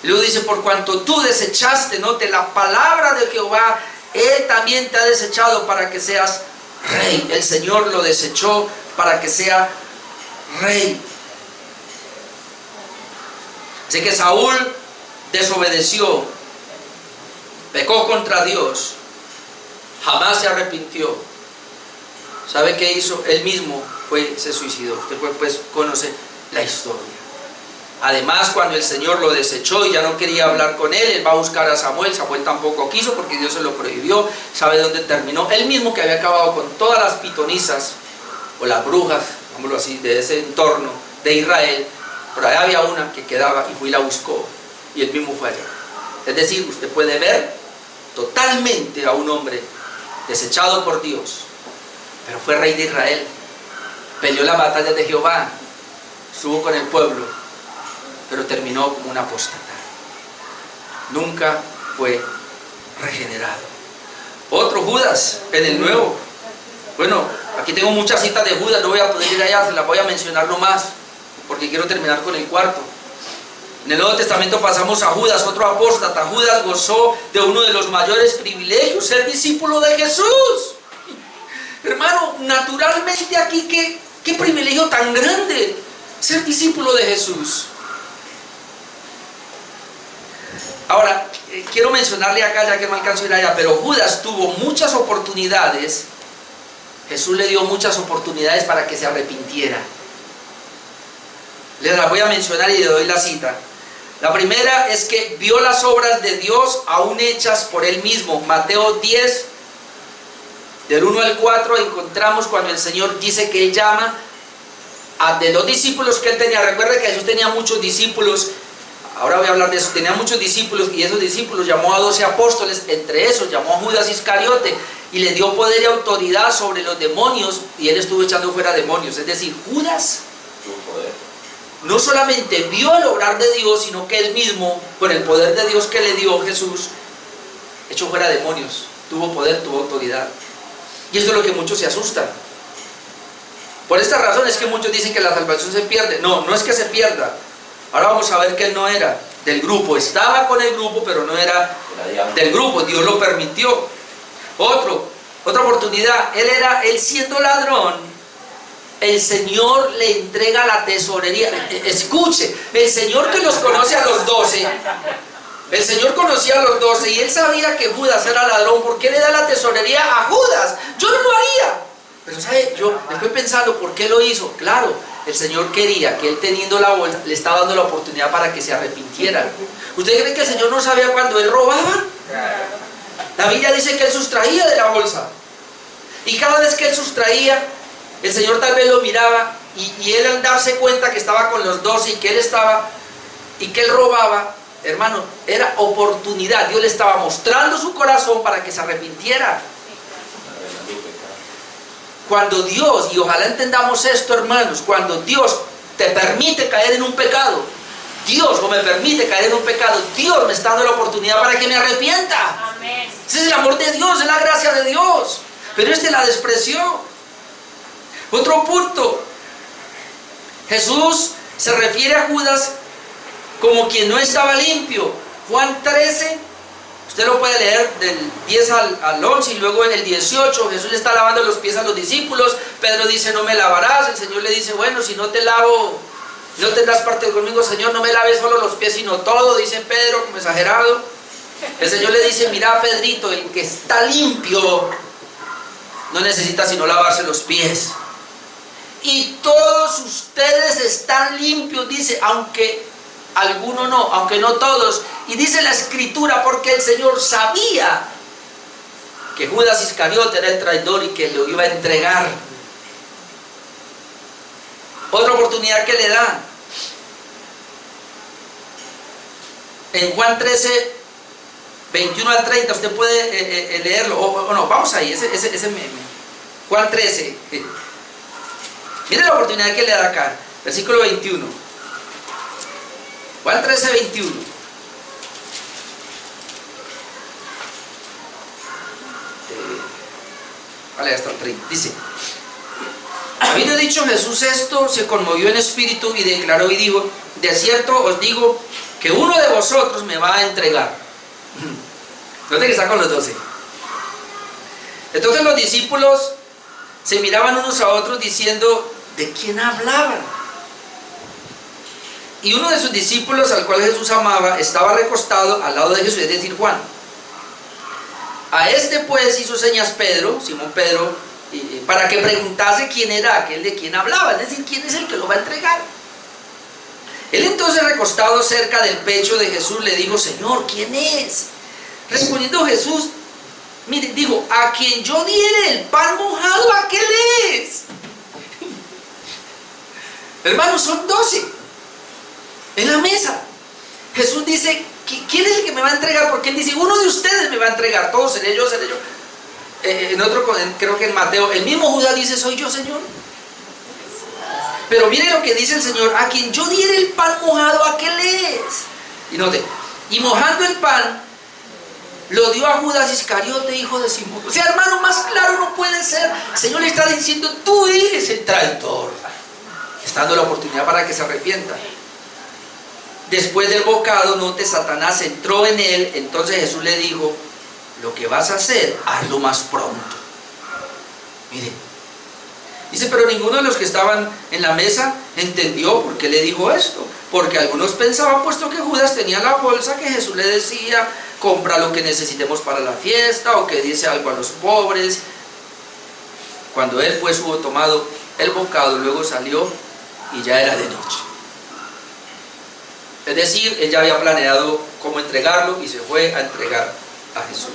Y luego dice, por cuanto tú desechaste, note, la palabra de Jehová, Él también te ha desechado para que seas rey. El Señor lo desechó para que sea rey. Así que Saúl desobedeció, pecó contra Dios, jamás se arrepintió. ¿Sabe qué hizo? Él mismo se suicidó. Usted pues conoce la historia. Además, cuando el Señor lo desechó y ya no quería hablar con él va a buscar a Samuel. Samuel tampoco quiso porque Dios se lo prohibió. ¿Sabe dónde terminó? Él mismo, que había acabado con todas las pitonisas o las brujas, digámoslo así, de ese entorno de Israel, pero allá había una que quedaba y fue y la buscó, y él mismo fue allá. Es decir, usted puede ver totalmente a un hombre desechado por Dios, pero fue rey de Israel, peleó las batallas de Jehová, estuvo con el pueblo, pero terminó como un apóstata. Nunca fue regenerado. Otro Judas en el Nuevo. Bueno, aquí tengo muchas citas de Judas, no voy a poder ir allá, se las voy a mencionar nomás, porque quiero terminar con el cuarto. En el Nuevo Testamento pasamos a Judas, otro apóstata. Judas gozó de uno de los mayores privilegios, ser discípulo de Jesús. Hermano, naturalmente aquí, qué privilegio tan grande, ser discípulo de Jesús. Ahora, quiero mencionarle acá, ya que no alcanzo a ir allá, pero Judas tuvo muchas oportunidades. Jesús le dio muchas oportunidades para que se arrepintiera. Les las voy a mencionar y le doy la cita. La primera es que vio las obras de Dios aún hechas por él mismo. Mateo 10, del 1 al 4, encontramos cuando el Señor dice que él llama a de los discípulos que él tenía. Recuerda que Jesús tenía muchos discípulos. Ahora voy a hablar de eso. Tenía muchos discípulos y esos discípulos llamó a 12 apóstoles. Entre esos llamó a Judas Iscariote y le dio poder y autoridad sobre los demonios, y él estuvo echando fuera demonios. Es decir, Judas no solamente vio el obrar de Dios, sino que él mismo, con el poder de Dios que le dio Jesús, echó fuera demonios. Tuvo poder, tuvo autoridad. Y eso es lo que muchos se asustan. Por esta razón es que muchos dicen que la salvación se pierde. No, no es que se pierda. Ahora vamos a ver que él no era del grupo. Estaba con el grupo, pero no era del grupo. Dios lo permitió. Otra oportunidad. Él siendo ladrón, el Señor le entrega la tesorería. Escuche, el Señor que los conoce a los 12, el Señor conocía a los 12 y él sabía que Judas era ladrón. ¿Por qué le da la tesorería a Judas? Yo no lo haría. Pero ¿sabe? Yo estoy pensando, ¿por qué lo hizo? Claro, el Señor quería que él, teniendo la bolsa, le estaba dando la oportunidad para que se arrepintiera. ¿Usted cree que el Señor no sabía cuando él robaba? La Biblia dice que él sustraía de la bolsa. Y cada vez que él sustraía, el Señor tal vez lo miraba y él, al darse cuenta que estaba con los 12 y que él robaba, hermano, era oportunidad. Dios le estaba mostrando su corazón para que se arrepintiera. Cuando Dios, y ojalá entendamos esto, hermanos, cuando Dios te permite caer en un pecado, Dios o me permite caer en un pecado, Dios me está dando la oportunidad para que me arrepienta. Amén. Ese es el amor de Dios, es la gracia de Dios. Pero la despreció. Otro punto. Jesús se refiere a Judas como quien no estaba limpio. Juan 13, usted lo puede leer del 10 al 11 y luego en el 18 Jesús le está lavando los pies a los discípulos. Pedro dice, no me lavarás. El Señor le dice, bueno, si no te lavo, no tendrás parte conmigo. Señor, no me laves solo los pies sino todo, dice Pedro como exagerado. El Señor le dice, mira Pedrito, el que está limpio no necesita sino lavarse los pies. Y todos ustedes están limpios, dice, aunque algunos no, aunque no todos. Y dice la Escritura, porque el Señor sabía que Judas Iscariote era el traidor y que lo iba a entregar. Otra oportunidad que le da. En Juan 13, 21 al 30, usted puede leerlo. O no, vamos ahí, ese meme. Juan 13. Mire la oportunidad que le da acá. Versículo 21. Juan 13, 21. Vale, hasta el 30. Dice: habiendo dicho Jesús esto, se conmovió en espíritu y declaró y dijo: de cierto os digo que uno de vosotros me va a entregar. Note que está con los 12. Entonces los discípulos se miraban unos a otros diciendo: ¿de quién hablaban? Y uno de sus discípulos, al cual Jesús amaba, estaba recostado al lado de Jesús, es decir, Juan. A este pues hizo señas Pedro, Simón Pedro, para que preguntase quién era aquel de quien hablaba, es decir, quién es el que lo va a entregar. Él entonces, recostado cerca del pecho de Jesús, le dijo: Señor, ¿quién es? Respondiendo Jesús, mire, dijo: a quien yo diere el pan mojado, aquel es. Hermanos, son 12 en la mesa. Jesús dice: ¿quién es el que me va a entregar? Porque él dice: uno de ustedes me va a entregar, todos seré yo, seré yo. En otro, creo que en Mateo, el mismo Judas dice: soy yo, Señor. Pero mire lo que dice el Señor: a quien yo diere el pan mojado, aquel es. Y note, y mojando el pan, lo dio a Judas Iscariote, hijo de Simón. O sea, hermano, más claro no puede ser. El Señor le está diciendo: tú eres el traidor. Está dando la oportunidad para que se arrepienta. Después del bocado, note, Satanás entró en él. Entonces Jesús le dijo: lo que vas a hacer, hazlo más pronto. Mire, dice: pero ninguno de los que estaban en la mesa entendió por qué le dijo esto. Porque algunos pensaban, puesto que Judas tenía la bolsa, que Jesús le decía: compra lo que necesitemos para la fiesta, o que dice algo a los pobres. Cuando él pues hubo tomado el bocado, luego salió y ya era de noche. Es decir, él ya había planeado cómo entregarlo y se fue a entregar a Jesús.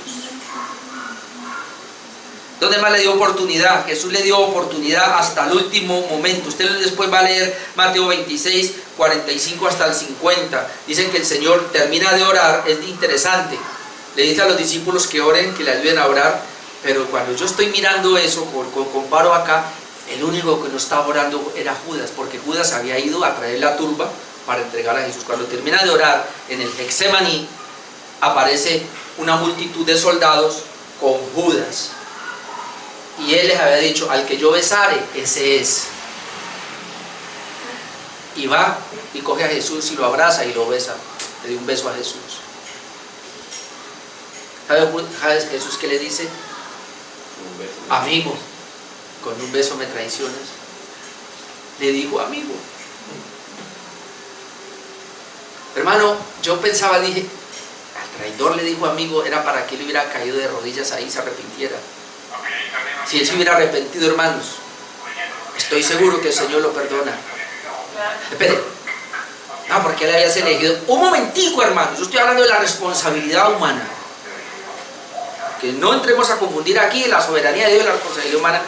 ¿Dónde más le dio oportunidad? Jesús le dio oportunidad hasta el último momento. Usted después va a leer Mateo 26, 45 hasta el 50. Dicen que el Señor termina de orar, es interesante. Le dice a los discípulos que oren, que le ayuden a orar. Pero cuando yo estoy mirando eso, comparo acá, el único que no estaba orando era Judas, porque Judas había ido a traer la turba para entregar a Jesús. Cuando termina de orar en el Getsemaní, aparece una multitud de soldados con Judas. Y él les había dicho: al que yo besare, ese es. Y va y coge a Jesús y lo abraza y lo besa. Le dio un beso a Jesús. ¿Sabes Jesús qué le dice? Amigo, con un beso me traicionas. Le dijo: amigo. Hermano, yo pensaba, dije, al traidor le dijo amigo, era para que él hubiera caído de rodillas ahí y se arrepintiera. Si él se hubiera arrepentido, hermanos, estoy seguro que el Señor lo perdona. Espere, no, porque él había elegido. Un momentico, hermanos, yo estoy hablando de la responsabilidad humana. Que no entremos a confundir aquí la soberanía de Dios y la responsabilidad humana,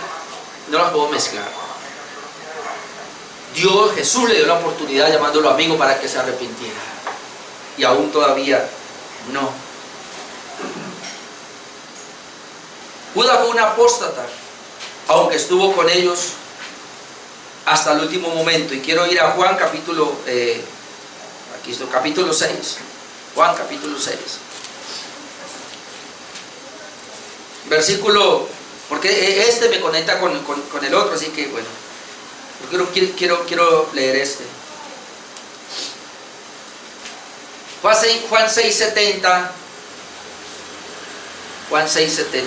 no las puedo mezclar. Jesús le dio la oportunidad llamándolo amigo para que se arrepintiera. Y aún todavía no. Judas fue un apóstata, aunque estuvo con ellos hasta el último momento. Y quiero ir a Juan capítulo 6. Juan capítulo 6. Versículo, porque este me conecta con el otro, así que bueno, quiero leer este. Juan 6:70. Juan 6:70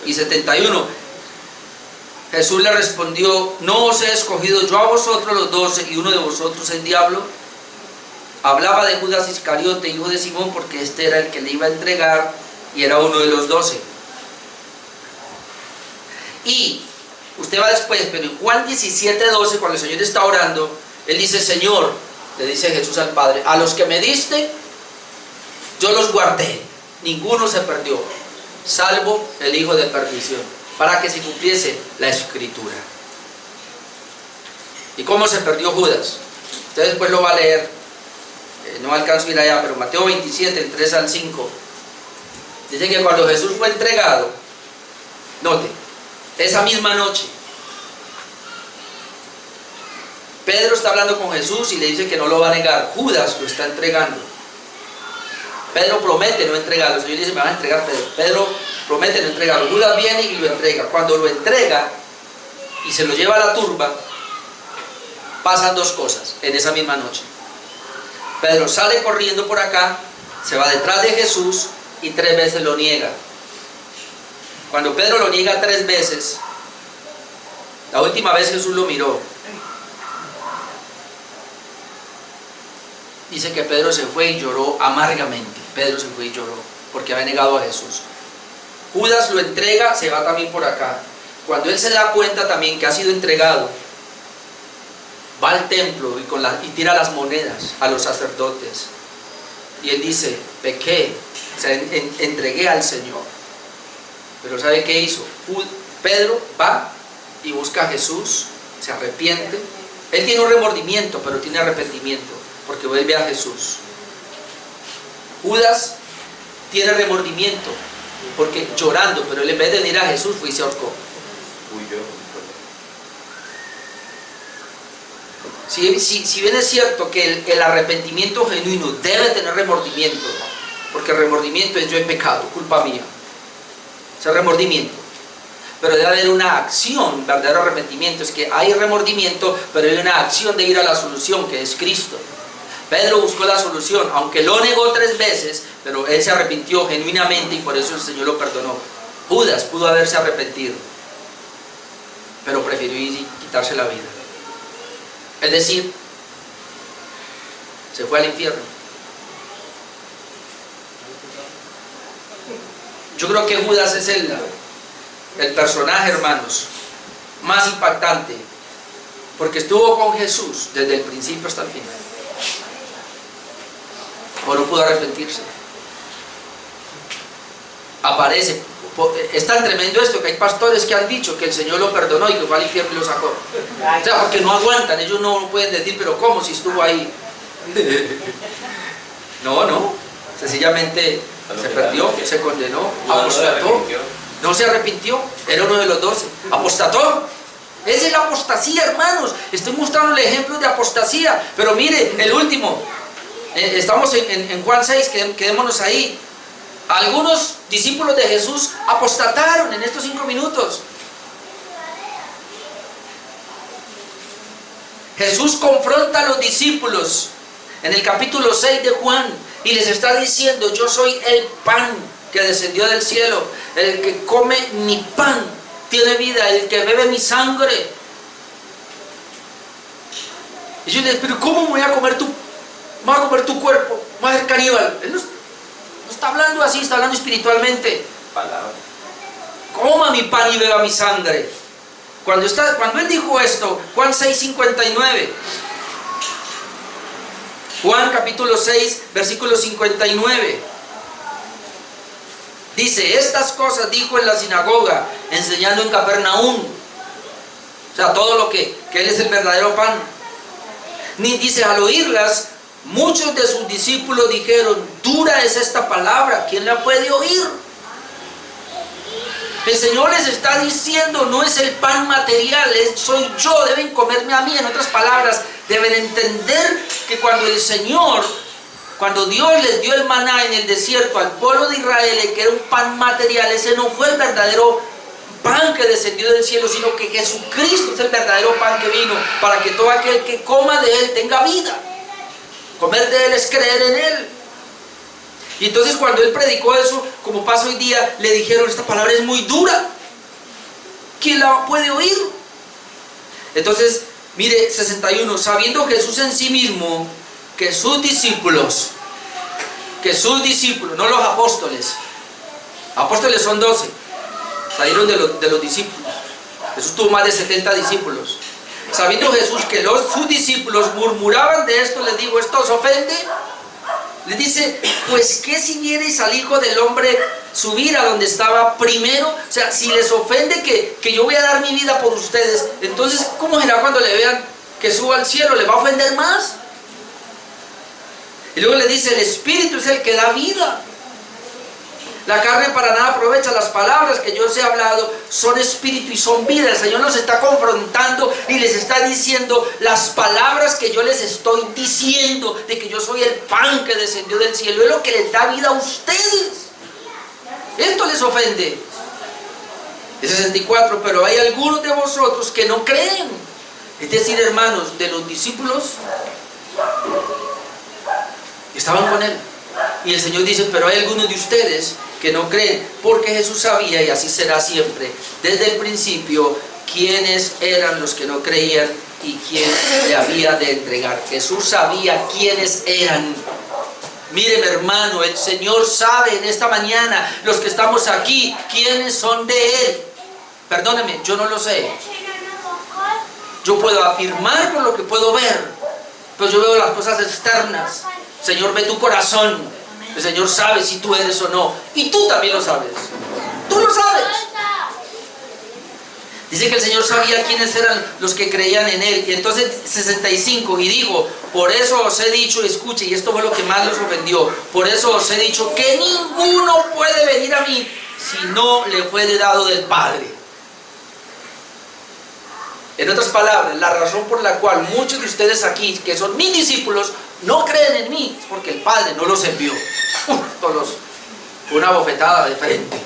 y 71. Jesús le respondió: ¿no os he escogido yo a vosotros los 12 y uno de vosotros es diablo? Hablaba de Judas Iscariote, hijo de Simón, porque este era el que le iba a entregar y era uno de los 12. Y usted va después, pero en Juan 17:12, cuando el Señor está orando, él dice: Señor, le dice Jesús al Padre, a los que me diste, yo los guardé, ninguno se perdió, salvo el hijo de perdición, para que se cumpliese la escritura. ¿Y cómo se perdió Judas? Usted después lo va a leer, no alcanzo a ir allá, pero Mateo 27, el 3 al 5, dice que cuando Jesús fue entregado, note, esa misma noche, Pedro está hablando con Jesús y le dice que no lo va a negar. Judas lo está entregando. Pedro promete no entregarlo. El Señor dice: me van a entregar Pedro. Pedro promete no entregarlo. Judas viene y lo entrega. Cuando lo entrega y se lo lleva a la turba, pasan dos cosas en esa misma noche. Pedro sale corriendo por acá, se va detrás de Jesús y 3 veces lo niega. Cuando Pedro lo niega 3 veces, La última vez Jesús lo miró. Dice que Pedro se fue y lloró amargamente. Pedro se fue y lloró porque había negado a Jesús. Judas lo entrega, se va también por acá. Cuando él se da cuenta también que ha sido entregado, va al templo y tira las monedas a los sacerdotes. Y él dice, pequé, o sea, entregué al Señor. Pero ¿sabe qué hizo? Pedro va y busca a Jesús, se arrepiente. Él tiene un remordimiento, pero tiene arrepentimiento, porque vuelve a Jesús. Judas tiene remordimiento, porque llorando, pero él en vez de venir a Jesús fue y se ahorcó. Si bien es cierto que el arrepentimiento genuino debe tener remordimiento, porque el remordimiento es yo he pecado, culpa mía, ese remordimiento, pero debe haber una acción, verdadero arrepentimiento, es que hay remordimiento, pero hay una acción de ir a la solución, que es Cristo. Pedro buscó la solución, aunque lo negó 3 veces, pero él se arrepintió genuinamente y por eso el Señor lo perdonó. Judas pudo haberse arrepentido, pero prefirió ir y quitarse la vida. Es decir, se fue al infierno. Yo creo que Judas es el personaje, hermanos, más impactante, porque estuvo con Jesús desde el principio hasta el final, pero no pudo arrepentirse. Aparece. Es tan tremendo esto que hay pastores que han dicho que el Señor lo perdonó y que fue al infierno y lo sacó. O sea, porque no aguantan, ellos no pueden decir, pero ¿cómo si estuvo ahí? No, sencillamente se perdió, se condenó, apostató, no se arrepintió, era uno de los 12, apostató. Esa es la apostasía, hermanos. Estoy mostrando el ejemplo de apostasía, pero mire, el último, estamos en Juan 6, quedémonos ahí. Algunos discípulos de Jesús apostataron en estos 5 minutos. Jesús confronta a los discípulos en el capítulo 6 de Juan y les está diciendo: yo soy el pan que descendió del cielo, el que come mi pan tiene vida, el que bebe mi sangre. Y yo les digo: pero ¿cómo voy a comer tu cuerpo? Voy a ser caníbal. Él no está hablando así, está hablando espiritualmente. Palabra. Coma mi pan y beba mi sangre. Cuando él dijo esto, Juan 6:59. Juan capítulo 6, versículo 59. Dice: estas cosas dijo en la sinagoga, enseñando en Capernaum. O sea, todo lo que él es el verdadero pan. Dice: al oírlas, muchos de sus discípulos dijeron: dura es esta palabra, ¿quién la puede oír? El Señor les está diciendo: no es el pan material, soy yo, deben comerme a mí. En otras palabras, deben entender que cuando Dios les dio el maná en el desierto al pueblo de Israel, que era un pan material, ese no fue el verdadero pan que descendió del cielo, sino que Jesucristo es el verdadero pan que vino para que todo aquel que coma de él tenga vida. Comer de él es creer en él. Y entonces cuando él predicó eso, como pasa hoy día, le dijeron: esta palabra es muy dura, ¿quién la puede oír? Entonces, mire, 61, sabiendo Jesús en sí mismo que sus discípulos, no los apóstoles son 12, salieron de los discípulos. Jesús tuvo más de 70 discípulos. Sabiendo Jesús que sus discípulos murmuraban de esto, les digo: ¿esto os ofende? Les dice: pues ¿qué si vierais al Hijo del Hombre subir a donde estaba primero? O sea, si les ofende que yo voy a dar mi vida por ustedes, entonces ¿cómo será cuando le vean que suba al cielo? ¿Le va a ofender más? Y luego le dice: el Espíritu es el que da vida. La carne para nada aprovecha. Las palabras que yo os he hablado son espíritu y son vida. El Señor nos está confrontando y les está diciendo: las palabras que yo les estoy diciendo, de que yo soy el pan que descendió del cielo, es lo que les da vida a ustedes. Esto les ofende. El 64, pero hay algunos de vosotros que no creen. Es decir, hermanos, de los discípulos estaban con él. Y el Señor dice: pero hay algunos de ustedes que no creen, porque Jesús sabía, y así será siempre, desde el principio, quiénes eran los que no creían y quién le había de entregar. Jesús sabía quiénes eran. Míreme, hermano, el Señor sabe en esta mañana, los que estamos aquí, quiénes son de Él. Perdóneme, yo no lo sé. Yo puedo afirmar por lo que puedo ver, pero yo veo las cosas externas. El Señor ve tu corazón. El Señor sabe si tú eres o no. Y tú también lo sabes. Tú lo sabes. Dice que el Señor sabía quiénes eran los que creían en Él. Y entonces 65, y dijo: por eso os he dicho, escuche, y esto fue lo que más los ofendió, por eso os he dicho que ninguno puede venir a mí si no le fuere dado del Padre. En otras palabras, la razón por la cual muchos de ustedes aquí, que son mis discípulos, no creen en mí, es porque el Padre no los envió. Todos, una bofetada de frente,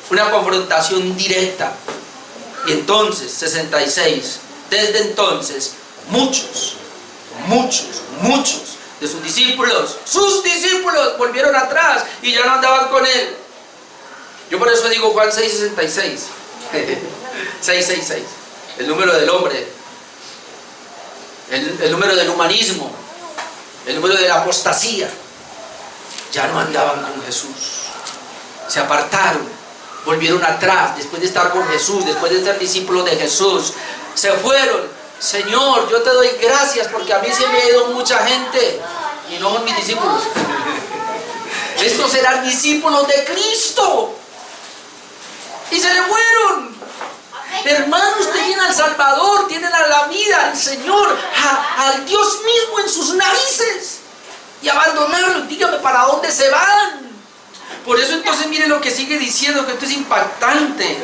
una confrontación directa. Y entonces, 66, desde entonces, muchos de sus discípulos volvieron atrás y ya no andaban con Él. Yo por eso digo Juan 6:66, 666, el número del hombre, el número del humanismo, el número de la apostasía. Ya no andaban con Jesús, se apartaron, volvieron atrás, después de estar con Jesús, después de ser discípulos de Jesús, se fueron. Señor, yo te doy gracias porque a mí se me ha ido mucha gente y no son mis discípulos. Estos eran discípulos de Cristo y se le fueron. Hermanos, tienen al Salvador, tienen a la vida, al Señor, al Dios mismo en sus narices, y abandonarlo. Dígame, ¿para dónde se van? Por eso entonces mire lo que sigue diciendo, que esto es impactante.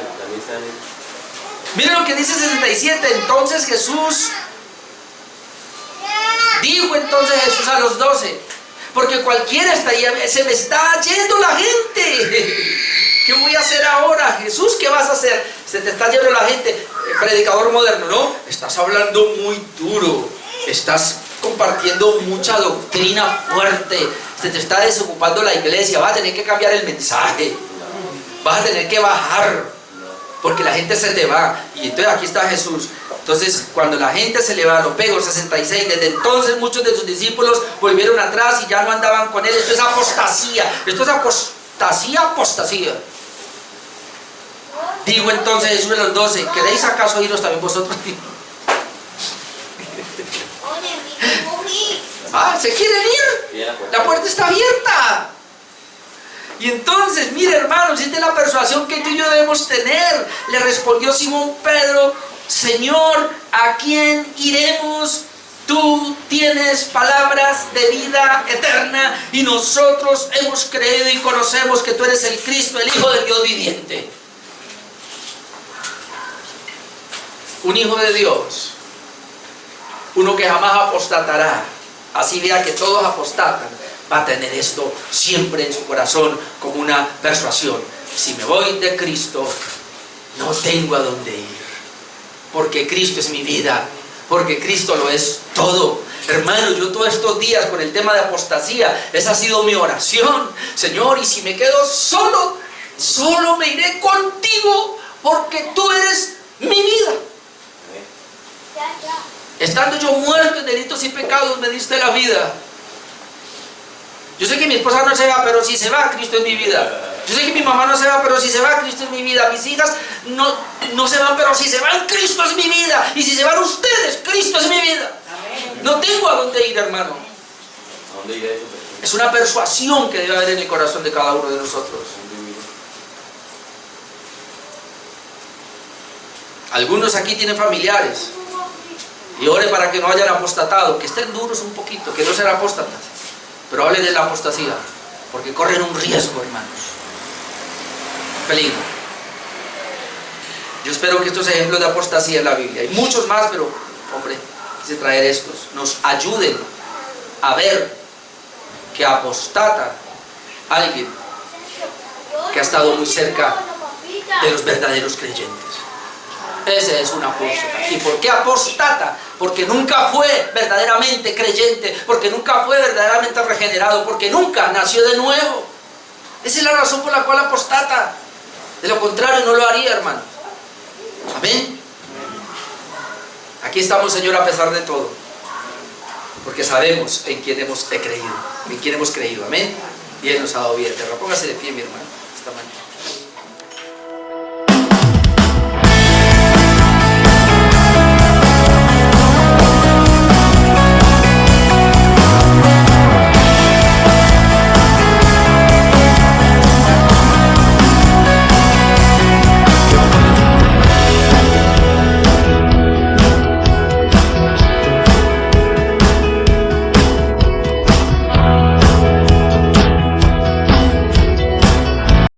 Mire lo que dice 67. Entonces Jesús dijo a los 12: porque cualquiera estaría, se me está yendo la gente. ¿Qué voy a hacer ahora? Jesús, ¿qué vas a hacer? Se te está yendo la gente. Predicador moderno, ¿no? Estás hablando muy duro. Estás compartiendo mucha doctrina fuerte. Se te está desocupando la iglesia. Vas a tener que cambiar el mensaje. Vas a tener que bajar, porque la gente se te va. Y entonces aquí está Jesús. Entonces, cuando la gente se le va, lo pego, 66. Desde entonces muchos de sus discípulos volvieron atrás y ya no andaban con Él. Esto es apostasía. Esto es apostasía. Digo entonces Jesús a los 12: ¿queréis acaso iros también vosotros? ¿Se quieren ir? La puerta está abierta. Y entonces, mire, hermanos, esta es la persuasión que tú y yo debemos tener. Le respondió Simón Pedro: Señor, ¿a quién iremos? Tú tienes palabras de vida eterna y nosotros hemos creído y conocemos que tú eres el Cristo, el Hijo del Dios viviente. Un hijo de Dios, uno que jamás apostatará, así vea que todos apostatan, va a tener esto siempre en su corazón como una persuasión: si me voy de Cristo, no tengo a dónde ir, porque Cristo es mi vida, porque Cristo lo es todo. Hermano, yo todos estos días con el tema de apostasía, esa ha sido mi oración: Señor, y si me quedo solo me iré contigo, porque tú eres mi vida. Estando yo muerto en delitos y pecados, me diste la vida. Yo sé que mi esposa no se va, pero si se va, Cristo es mi vida. Yo sé que mi mamá no se va, pero si se va, Cristo es mi vida. Mis hijas no se van, pero si se van, Cristo es mi vida. Y si se van ustedes, Cristo es mi vida. No tengo a dónde ir, hermano. Es una persuasión que debe haber en el corazón de cada uno de nosotros. Algunos aquí tienen familiares, y ore para que no hayan apostatado, que estén duros un poquito, que no sean apóstatas, pero hable de la apostasía, porque corren un riesgo, hermanos, peligro. Yo espero que estos ejemplos de apostasía en la Biblia, hay muchos más, pero hombre, quise traer estos, nos ayuden a ver que apostata alguien que ha estado muy cerca de los verdaderos creyentes. Ese es un apóstata. ¿Y por qué apostata? Porque nunca fue verdaderamente creyente, porque nunca fue verdaderamente regenerado, porque nunca nació de nuevo. Esa es la razón por la cual apostata. De lo contrario no lo haría, hermano. Amén. Aquí estamos, Señor, a pesar de todo, porque sabemos en quién hemos creído, amén, y Él nos ha dado vida eterna. Póngase de pie, mi hermano, esta mañana.